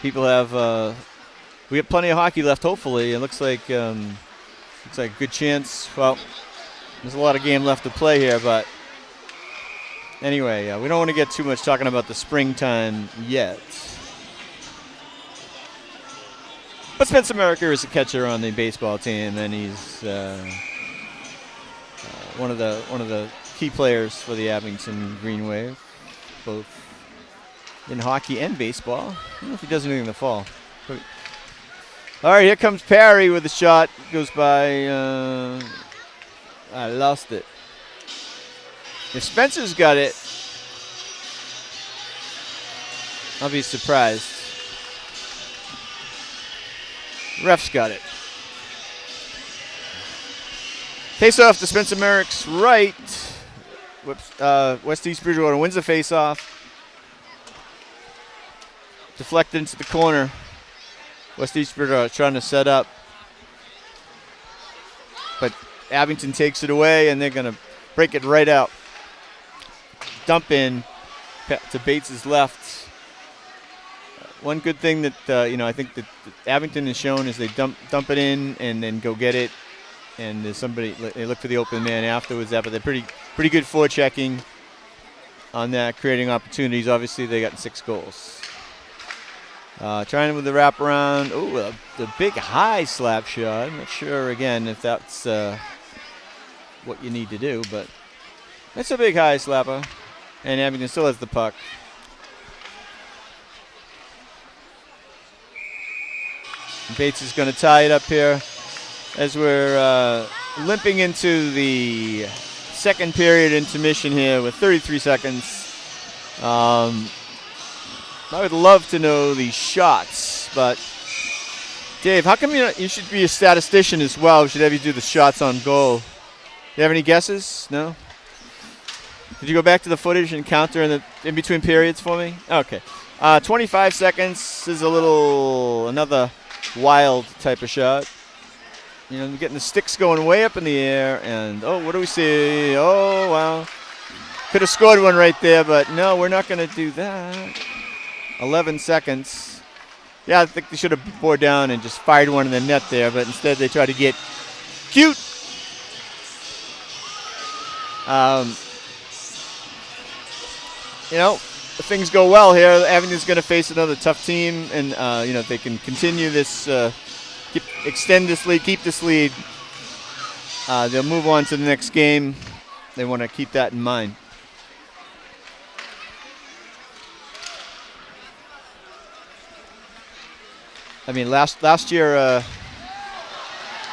People have we have plenty of hockey left. Hopefully, it looks like a good chance. Well, there's a lot of game left to play here, but anyway, we don't want to get too much talking about the springtime yet. But Spencer Merrick is a catcher on the baseball team, and he's one of the key players for the Abington Green Wave, both in hockey and baseball. I don't know if he does anything in the fall. But all right, here comes Parry with a shot. Goes by. I lost it. If Spencer's got it, I'll be surprised. Ref's got it. Face off to Spencer Merrick's right. West East Bridgewater wins the face-off. Deflected into the corner. West East Bridgewater trying to set up. But Abington takes it away, and they're going to break it right out. Dump in to Bates' left. One good thing that, I think that Abington has shown is they dump it in and then go get it. And there's somebody, they look for the open man afterwards. But they're pretty good forechecking on that, creating opportunities. Obviously, they got 6 goals. Trying with the wraparound. Oh, the big high slap shot. I'm not sure, again, if that's what you need to do, but it's a big high slapper. And Abington still has the puck. Bates is going to tie it up here as we're limping into the second period intermission here with 33 seconds. I would love to know the shots, but Dave, how come you should be a statistician as well? We should have you do the shots on goal. You have any guesses? No? Did you go back to the footage and counter in between periods for me? Okay. 25 seconds is another wild type of shot. Getting the sticks going way up in the air, and what do we see? Oh, wow. Could have scored one right there, but no, we're not going to do that. 11 seconds. Yeah, I think they should have bore down and just fired one in the net there, but instead they tried to get cute. If things go well here, Abington's going to face another tough team, and if they can continue this, extend this lead, keep this lead, they'll move on to the next game. They want to keep that in mind. I mean, last year, all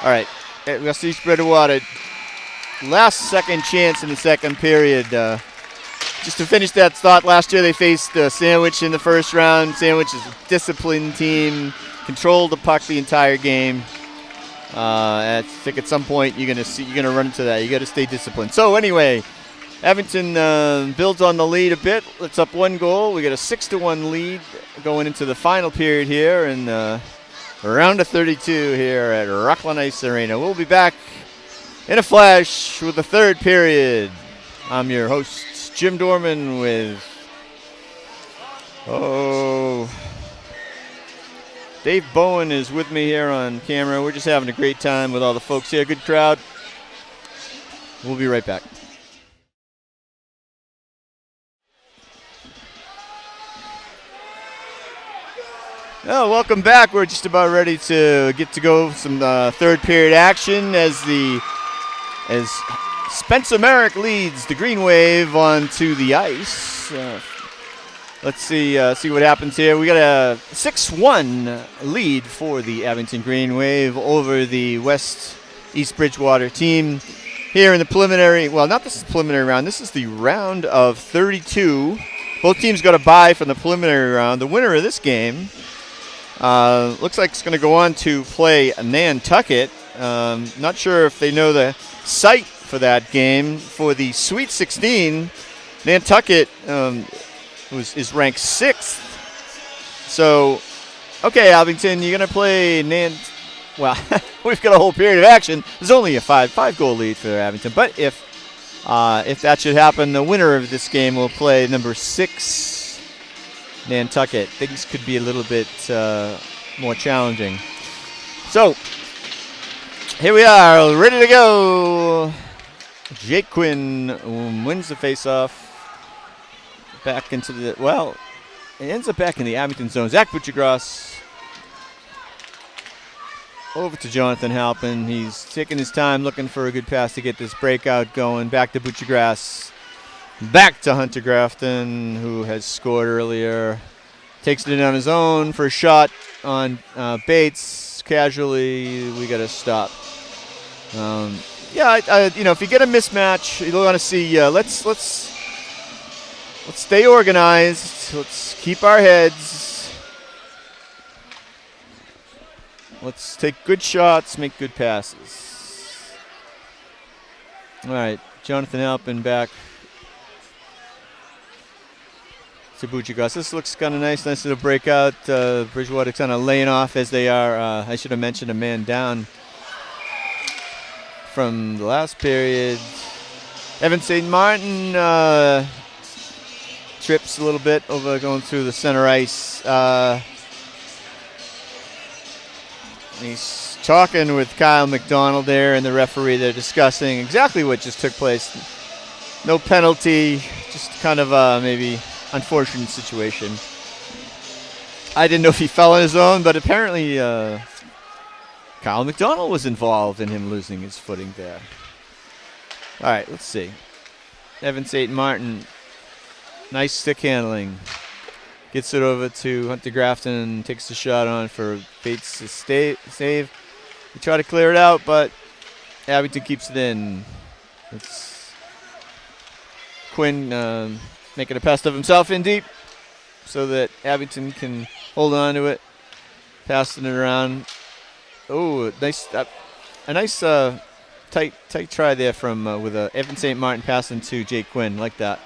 right, at West East Bridgewater, last second chance in the second period. Just to finish that thought, last year they faced Sandwich in the first round. Sandwich is a disciplined team, controlled the puck the entire game. I think at some point you're gonna run into that. You got to stay disciplined. So anyway, Abington builds on the lead a bit. It's up 1 goal. We got a 6-1 lead going into the final period here, and round of 32 here at Rockland Ice Arena. We'll be back in a flash with the third period. I'm your host, Jim Dorman, with Dave Bowen is with me here on camera. We're just having a great time with all the folks here. Good crowd. We'll be right back. Oh, welcome back. We're just about ready to get to go some third period action as Spencer Merrick leads the Green Wave onto the ice. Let's see what happens here. We got a 6-1 lead for the Abington Green Wave over the West East Bridgewater team here in the preliminary. Well, not this is the preliminary round. This is the round of 32. Both teams got a bye from the preliminary round. The winner of this game looks like it's going to go on to play Nantucket. Not sure if they know the site for that game. For the Sweet 16, Nantucket is ranked 6th. So, okay, Abington, you're going to play Well, we've got a whole period of action. There's only a 5-goal lead for Abington. But if that should happen, the winner of this game will play number 6, Nantucket. Things could be a little bit more challenging. So, here we are, ready to go. Jake Quinn wins the faceoff. Back into it ends up back in the Abington zone. Zach Butchergrass over to Jonathan Halpin. He's taking his time looking for a good pass to get this breakout going. Back to Butchergrass. Back to Hunter Grafton, who has scored earlier. Takes it in on his own for a shot on Bates. Casually, we got to stop. If you get a mismatch, you want to see. Let's stay organized. Let's keep our heads. Let's take good shots, make good passes. All right, Jonathan Halpin back to Bujagas. This looks kind of nice little breakout. Bridgewater kind of laying off as they are. I should have mentioned a man down from the last period. Evan St. Martin trips a little bit over going through the center ice. He's talking with Kyle McDonald there and the referee. They're discussing exactly what just took place. No penalty, just kind of maybe unfortunate situation. I didn't know if he fell on his own, but apparently Kyle McDonald was involved in him losing his footing there. All right, let's see. Evan St. Martin, nice stick handling. Gets it over to Hunter Grafton, takes the shot on for Bates to save. We try to clear it out, but Abington keeps it in. It's Quinn making a pest of himself in deep so that Abington can hold on to it. Passing it around. Oh, nice, a nice tight try there from with Evan St. Martin passing to Jake Quinn like that.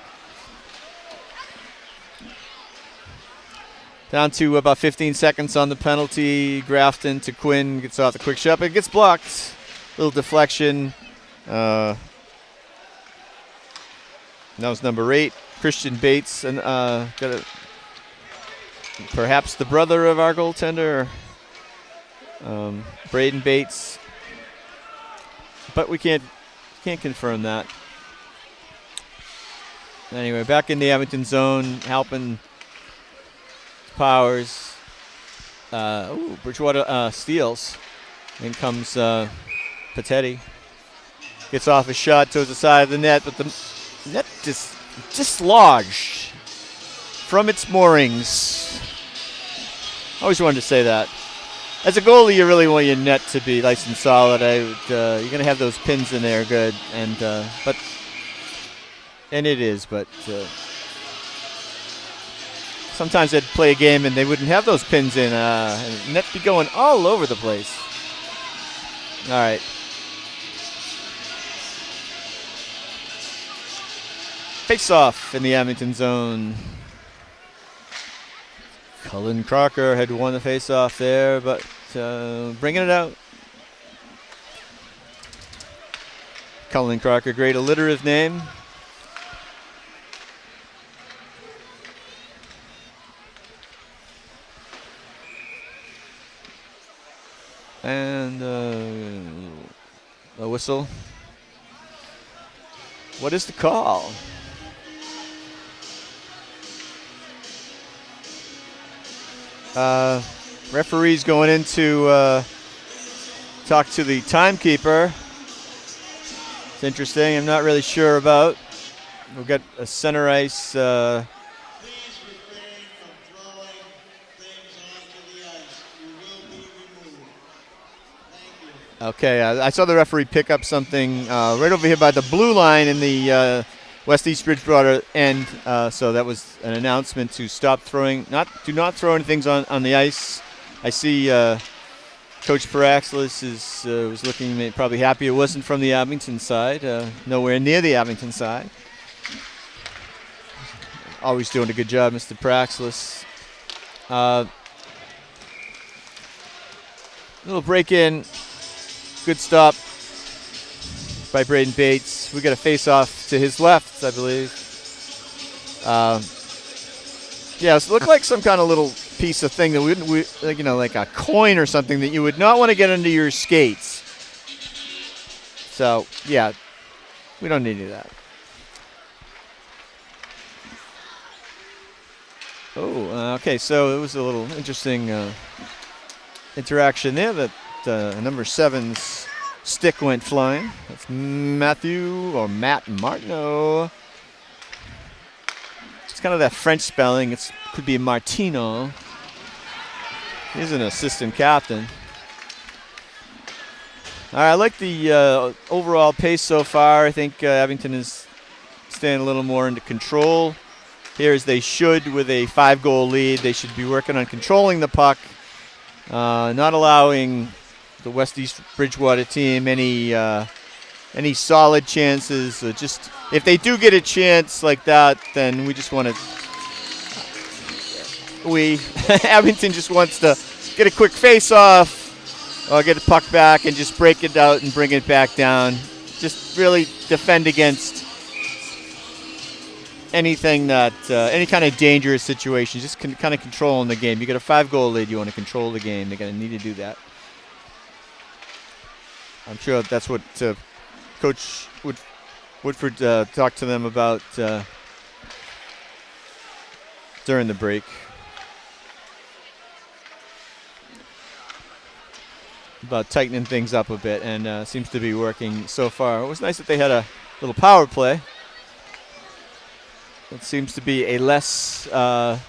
Down to about 15 seconds on the penalty. Grafton to Quinn, gets off the quick shot, but it gets blocked. Little deflection. That was number 8, Christian Bates, and perhaps the brother of our goaltender, Braden Bates, but we can't confirm that. Anyway, back in the Abington zone, helping Powers. Bridgewater steals. In comes Patetti. Gets off a shot towards the side of the net, but the net just dislodged from its moorings. Always wanted to say that. As a goalie, you really want your net to be nice and solid. You're going to have those pins in there, good, and it is. But sometimes they'd play a game and they wouldn't have those pins in, and net be going all over the place. All right. Face-off in the Abington zone. Cullen Crocker had won the face-off there, but bringing it out. Cullen Crocker, great alliterative name. And a whistle. What is the call? Referee's going in to talk to the timekeeper. It's interesting. I'm not really sure about. We've got a center ice. Please refrain from throwing things onto the ice. You will be removed. Thank you. Okay, I saw the referee pick up something right over here by the blue line in the West East Bridgewater end. So that was an announcement to stop throwing. Do not throw anything on the ice. I see Coach Paraxlis was looking probably happy it wasn't from the Abington side. Nowhere near the Abington side. Always doing a good job, Mr. Paraxlis. Little break in. Good stop by Braden Bates. We got a face-off to his left, I believe. Yeah, so it looked like some kind of little piece of thing that like a coin or something that you would not want to get under your skates. So, yeah, we don't need any of that. Oh, okay, so it was a little interesting interaction there that number 7's stick went flying. That's Matt Martineau. It's kind of that French spelling. It could be Martino. He's an assistant captain. All right, I like the overall pace so far. I think Abington is staying a little more into control here as they should with a 5-goal lead. They should be working on controlling the puck, not allowing the West East Bridgewater team any solid chances. Just if they do get a chance like that, then we just want to Abington just wants to get a quick face-off or get the puck back and just break it out and bring it back down. Just really defend against anything that, any kind of dangerous situation, just kind of controlling the game. You got a 5-goal lead, you want to control the game. They're going to need to do that. I'm sure that's what Coach Woodford talked to them about during the break. About tightening things up a bit, and seems to be working so far. It was nice that they had a little power play. It seems to be a less, I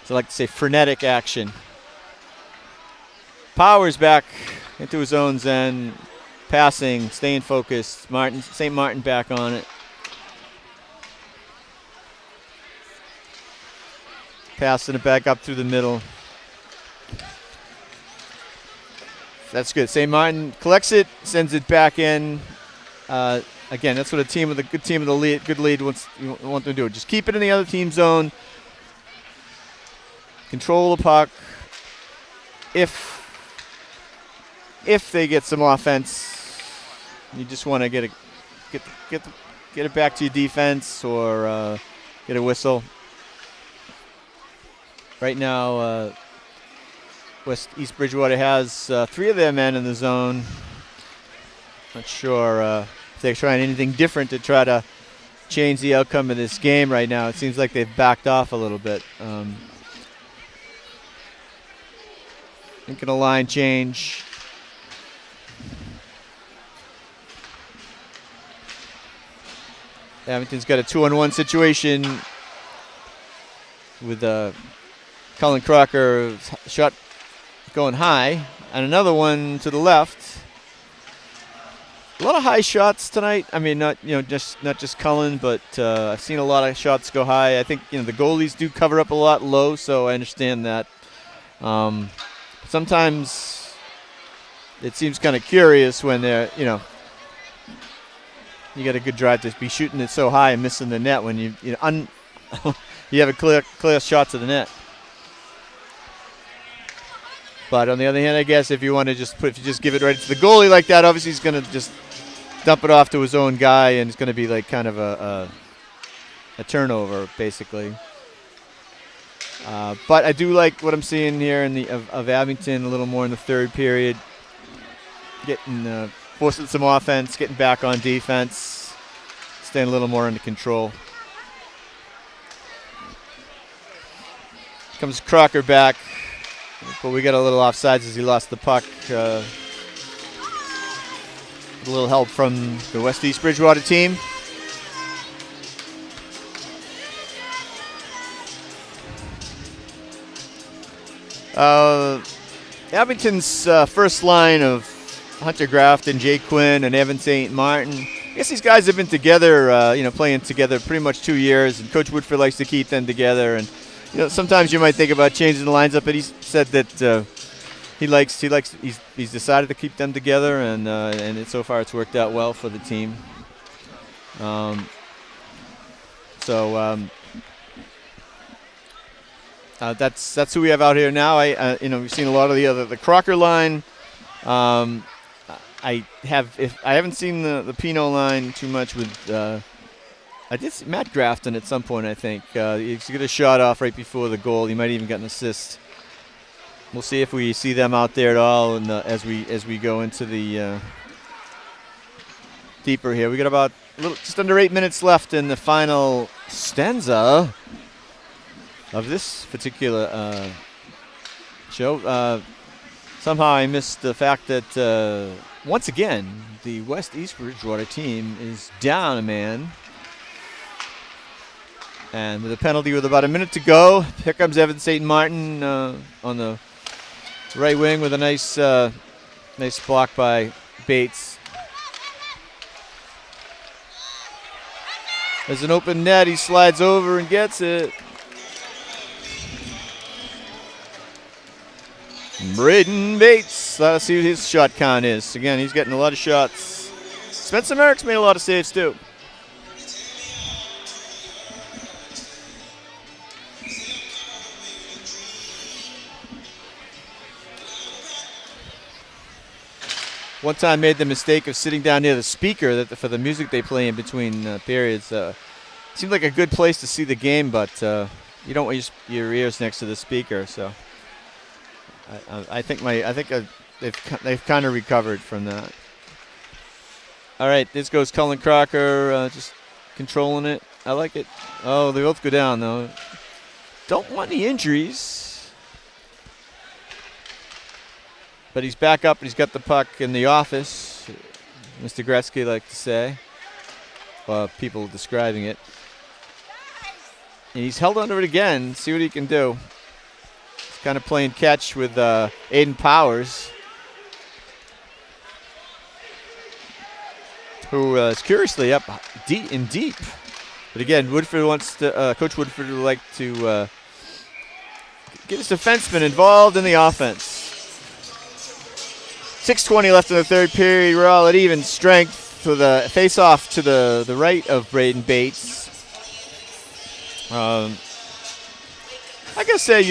like to say, frenetic action. Powers back into his own zone, passing, staying focused. St. Martin back on it. Passing it back up through the middle. That's good. St. Martin collects it, sends it back in. Again, that's what a good team with a good lead want them to do. Just keep it in the other team's zone. Control the puck. If they get some offense, you just want to get it back to your defense or get a whistle. Right now, East Bridgewater has 3 of their men in the zone. Not sure if they're trying anything different to try to change the outcome of this game right now. It seems like they've backed off a little bit. Thinking a line change. Abington's got a 2-on-1 situation with Colin Crocker shot going high, and another one to the left. A lot of high shots tonight. I mean, not just Cullen, but I've seen a lot of shots go high. I think the goalies do cover up a lot low, so I understand that. Sometimes it seems kind of curious when they're you got a good drive to be shooting it so high and missing the net when you have a clear shot to the net. But on the other hand, I guess if you want to if you just give it right to the goalie like that, obviously he's going to just dump it off to his own guy, and it's going to be like kind of a turnover, basically. But I do like what I'm seeing here of Abington a little more in the third period, getting forcing some offense, getting back on defense, staying a little more under control. Comes Crocker back, but we got a little offsides as he lost the puck. A little help from the West East Bridgewater team. Abington's first line of Hunter Grafton, Jay Quinn, and Evan St. Martin. I guess these guys have been together, playing together pretty much 2 years, and Coach Woodford likes to keep them together. And sometimes you might think about changing the lines up, but he said that he's decided to keep them together, and so far it's worked out well for the team. That's who we have out here now. We've seen a lot of the Crocker line. I haven't seen the Pino line too much with. I did see Matt Grafton at some point. I think he's got a shot off right before the goal. He might even get an assist. We'll see if we see them out there at all, and as we go into the deeper here. We got about just under 8 minutes left in the final stanza of this particular show. Somehow I missed the fact that once again the West East Bridgewater team is down a man. And with a penalty with about a minute to go, here comes Evan St. Martin on the right wing with a nice block by Bates. There's an open net. He slides over and gets it. Braden Bates. Let's see what his shot count is. Again, he's getting a lot of shots. Spencer Merrick's made a lot of saves too. one time made the mistake of sitting down near the speaker for the music they play in between periods. Seemed like a good place to see the game, but you don't want your ears next to the speaker. So I think they've kind of recovered from that. All right, this goes Cullen Crocker, just controlling it. I like it. Oh, they both go down though. Don't want any injuries. But he's back up and he's got the puck in the office, Mr. Gretzky like to say. People describing it. And he's held onto it again. See what he can do. He's kind of playing catch with Aiden Powers, who is curiously up deep. But again, Woodford wants to. Coach Woodford would like to get his defenseman involved in the offense. 6:20 left in the third period. We're all at even strength with a face-off to the right of Braden Bates. I gotta say,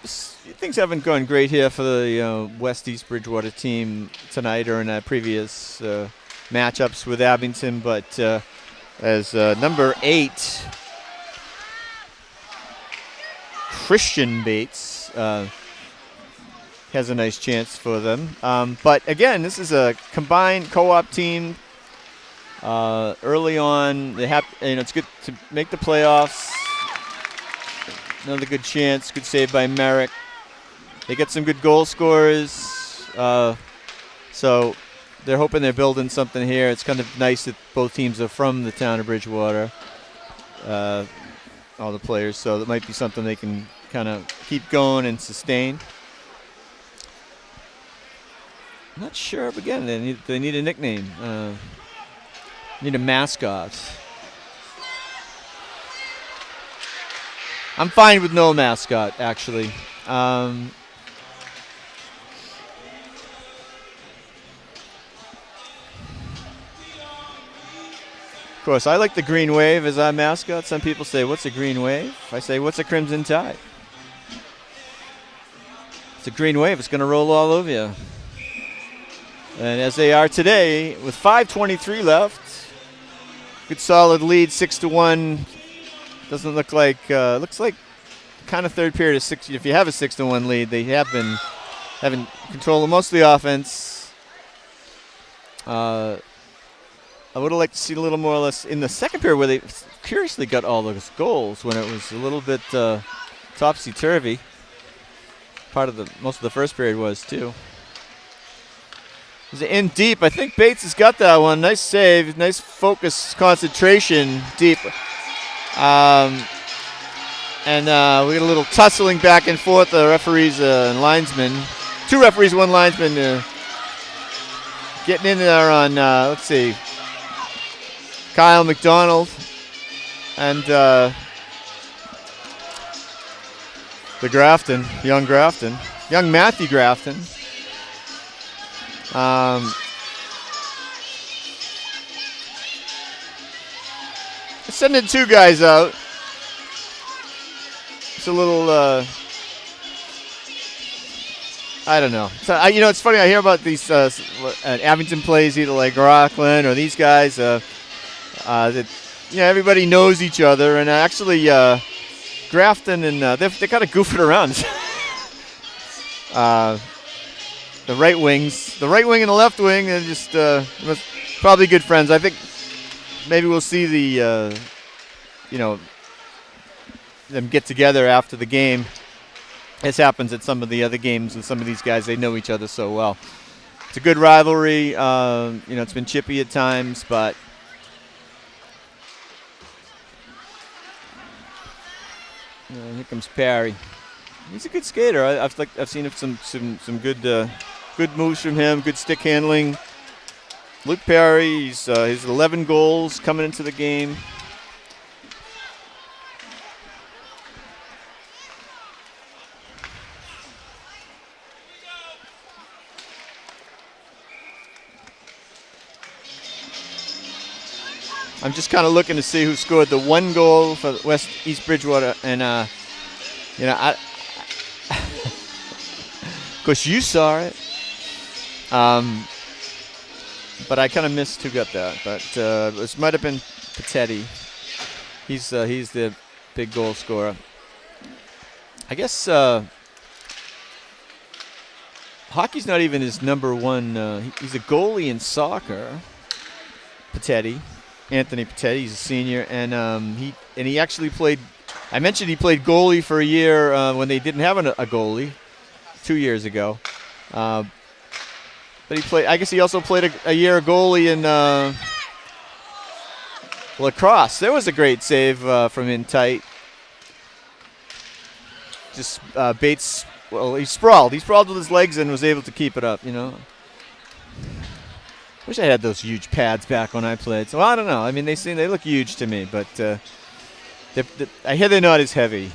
things haven't gone great here for the West East Bridgewater team tonight or in previous matchups with Abington, but as number 8, Christian Bates has a nice chance for them. But again, this is a combined co-op team. Early on, it's good to make the playoffs. Another good chance, good save by Merrick. They get some good goal scorers, so they're hoping they're building something here. It's kind of nice that both teams are from the town of Bridgewater, all the players, so that might be something they can kind of keep going and sustain. I'm not sure, but again, they need a nickname. Need a mascot. I'm fine with no mascot, actually. Of course, I like the Green Wave as our mascot. Some people say, what's a Green Wave? I say, what's a Crimson Tide? It's a Green Wave. It's going to roll all over you. And as they are today, with 5:23 left, good solid lead, 6-1. Doesn't look like, looks like kind of third period of 6. If you have a 6-1 lead, they have been having control of most of the offense. I would have liked to see a little more or less in the second period where they curiously got all those goals when it was a little bit topsy-turvy. Most of the first period was too. Is it in deep? I think Bates has got that one. Nice save, nice focus, concentration deep. And we get a little tussling back and forth. The referees and linesmen, 2 referees, 1 linesman, getting in there on, let's see, Kyle McDonald and the Grafton, young Matthew Grafton. Sending 2 guys out. It's a little, I don't know. So it's funny. I hear about these Abington plays either like Rockland or these guys. That everybody knows each other, and actually Grafton and they're kind of goofing around. The right wing and the left wing, and just probably good friends. I think maybe we'll see the them get together after the game. This happens at some of the other games with some of these guys. They know each other so well. It's a good rivalry. It's been chippy at times, but here comes Perry. He's a good skater. I've seen some good moves from him. Good stick handling. Luke Perry. He's 11 goals coming into the game. I'm just kind of looking to see who scored the 1 goal for West East Bridgewater, and of course you saw it. But I kind of missed who got that. But this might have been Patetti. He's the big goal scorer. I guess hockey's not even his number one. He's a goalie in soccer. Patetti, Anthony Patetti. He's a senior, and he actually played. I mentioned he played goalie for a year when they didn't have a goalie 2 years ago. But he played. I guess he also played a year goalie in lacrosse. There was a great save from in tight. Just Bates. Well, he sprawled. He sprawled with his legs and was able to keep it up. Wish I had those huge pads back when I played. So I don't know. I mean, they look huge to me, but I hear they're not as heavy.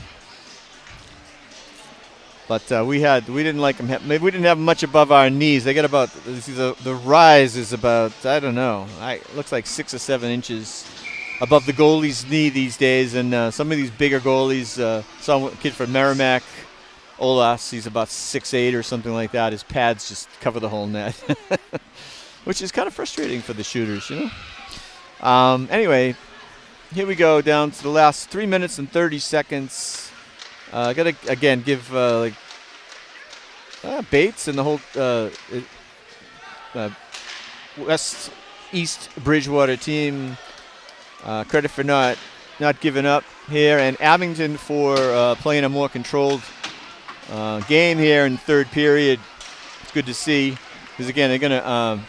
But we didn't like them. Maybe we didn't have much above our knees. They got about the rise is about, I don't know. Looks like 6 or 7 inches above the goalie's knee these days. And some of these bigger goalies, saw a kid from Merrimack, Olas, he's about 6'8" or something like that. His pads just cover the whole net, which is kind of frustrating for the shooters, Anyway, here we go down to the last 3 minutes and 30 seconds. I got to, again, give Bates and the whole East Bridgewater team credit for not giving up here, and Abington for playing a more controlled game here in third period. It's good to see, because again they're gonna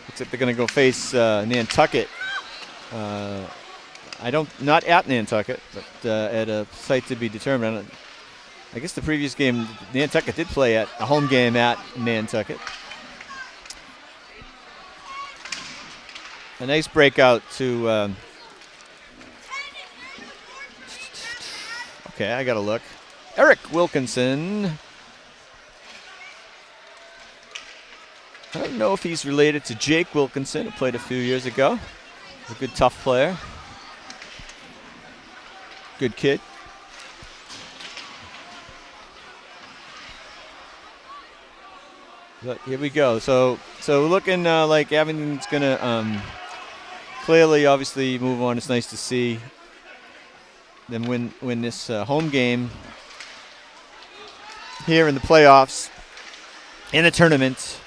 looks like they're gonna go face Nantucket. Not at Nantucket, but at a site to be determined. I guess the previous game Nantucket did play at a home game at Nantucket. A nice breakout to. Okay, I gotta look. Eric Wilkinson. I don't know if he's related to Jake Wilkinson, who played a few years ago. He's a good, tough player. Good kid. But here we go. So looking like Abington's gonna clearly, obviously, move on. It's nice to see them win this home game here in the playoffs, in a tournament,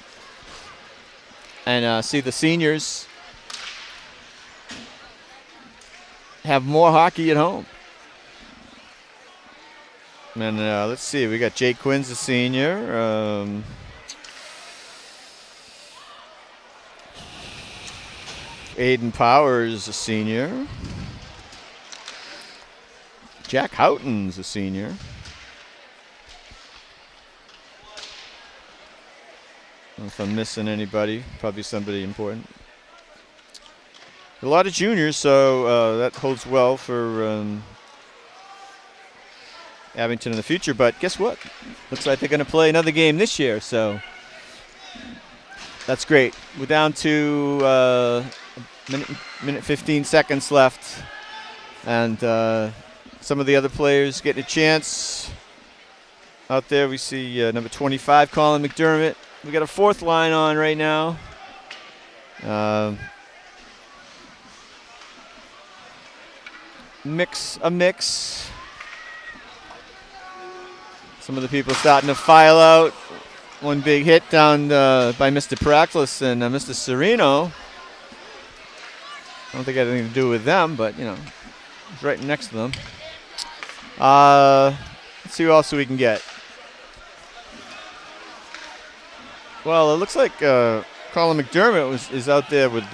and see the seniors have more hockey at home. And let's see, we got Jake Quinn's a senior. Aiden Powers a senior. Jack Houghton's a senior. I don't know if I'm missing anybody. Probably somebody important. A lot of juniors, so that holds well for Abington in the future. But guess what? Looks like they're going to play another game this year, so that's great. We're down to minute 15 seconds left, and some of the other players getting a chance. Out there we see number 25, Colin McDermott. We got a fourth line on right now. A mix. Some of the people starting to file out. One big hit down by Mr. Prackless and Mr. Sereno. I don't think it had anything to do with them, but, it's right next to them. Let's see who else we can get. Well, it looks like Colin McDermott is out there with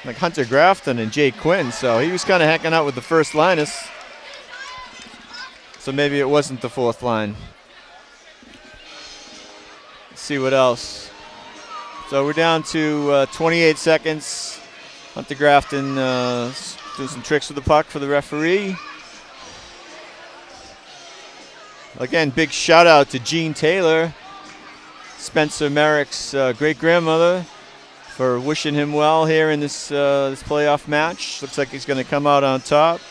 like Hunter Grafton and Jake Quinn, so he was kind of hanging out with the first liners. So maybe it wasn't the fourth line. Let's see what else. So we're down to 28 seconds. Hunter Grafton doing some tricks with the puck for the referee. Again, big shout out to Gene Taylor, Spencer Merrick's great-grandmother, for wishing him well here in this playoff match. Looks like he's going to come out on top.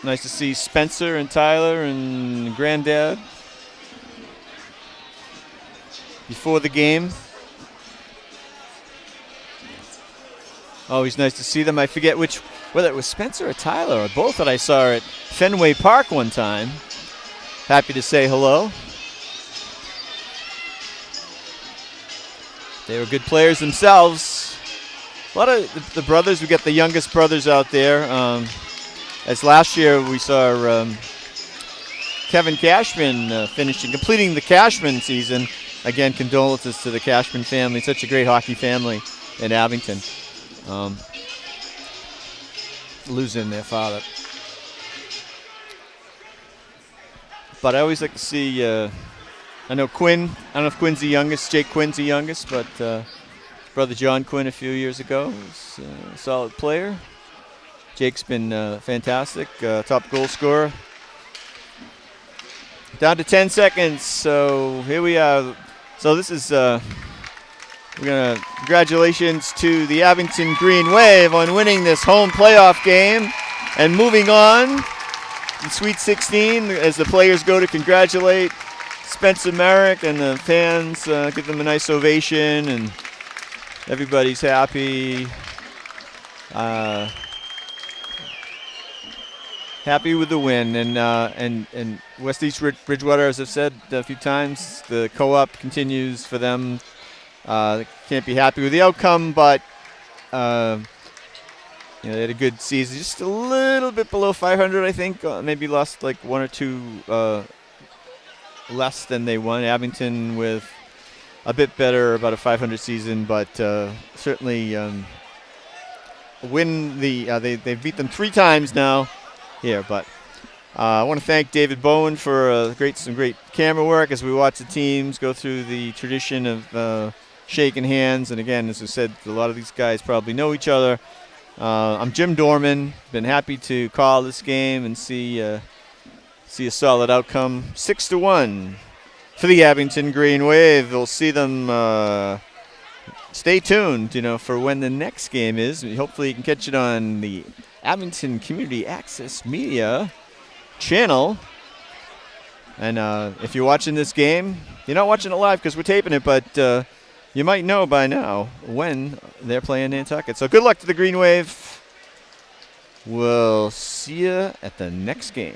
Nice to see Spencer and Tyler and Granddad. before the game. Always nice to see them. I forget whether it was Spencer or Tyler or both that I saw at Fenway Park one time. Happy to say hello. They were good players themselves. A lot of the brothers, we got the youngest brothers out there. As last year we saw Kevin Cashman completing the Cashman season. Again, condolences to the Cashman family. Such a great hockey family in Abington. Losing their father. But I always like to see, I know Quinn, I don't know if Quinn's the youngest, Jake Quinn's the youngest, but brother John Quinn a few years ago was a solid player. Jake's been fantastic, top goal scorer. Down to 10 seconds, so here we are. So this is, congratulations to the Abington Green Wave on winning this home playoff game and moving on in Sweet 16 as the players go to congratulate Spencer Merrick and the fans give them a nice ovation and everybody's happy. Happy with the win, and West East Bridgewater, as I've said a few times, the co-op continues for them. They can't be happy with the outcome, but they had a good season. Just a little bit below 500, I think. Maybe lost like one or two less than they won. Abington with a bit better, about a 500 season, but certainly win they've beat them 3 times now here. But I want to thank David Bowen for some great camera work as we watch the teams go through the tradition of shaking hands. And again, as I said, a lot of these guys probably know each other. I'm Jim Dorman. Been happy to call this game and see a solid outcome, 6-1 for the Abington Green Wave. We'll see them. Stay tuned, for when the next game is. Hopefully, you can catch it on the Abington Community Access Media channel. And if you're watching this game, you're not watching it live because we're taping it, but you might know by now when they're playing Nantucket. So good luck to the Green Wave. We'll see you at the next game.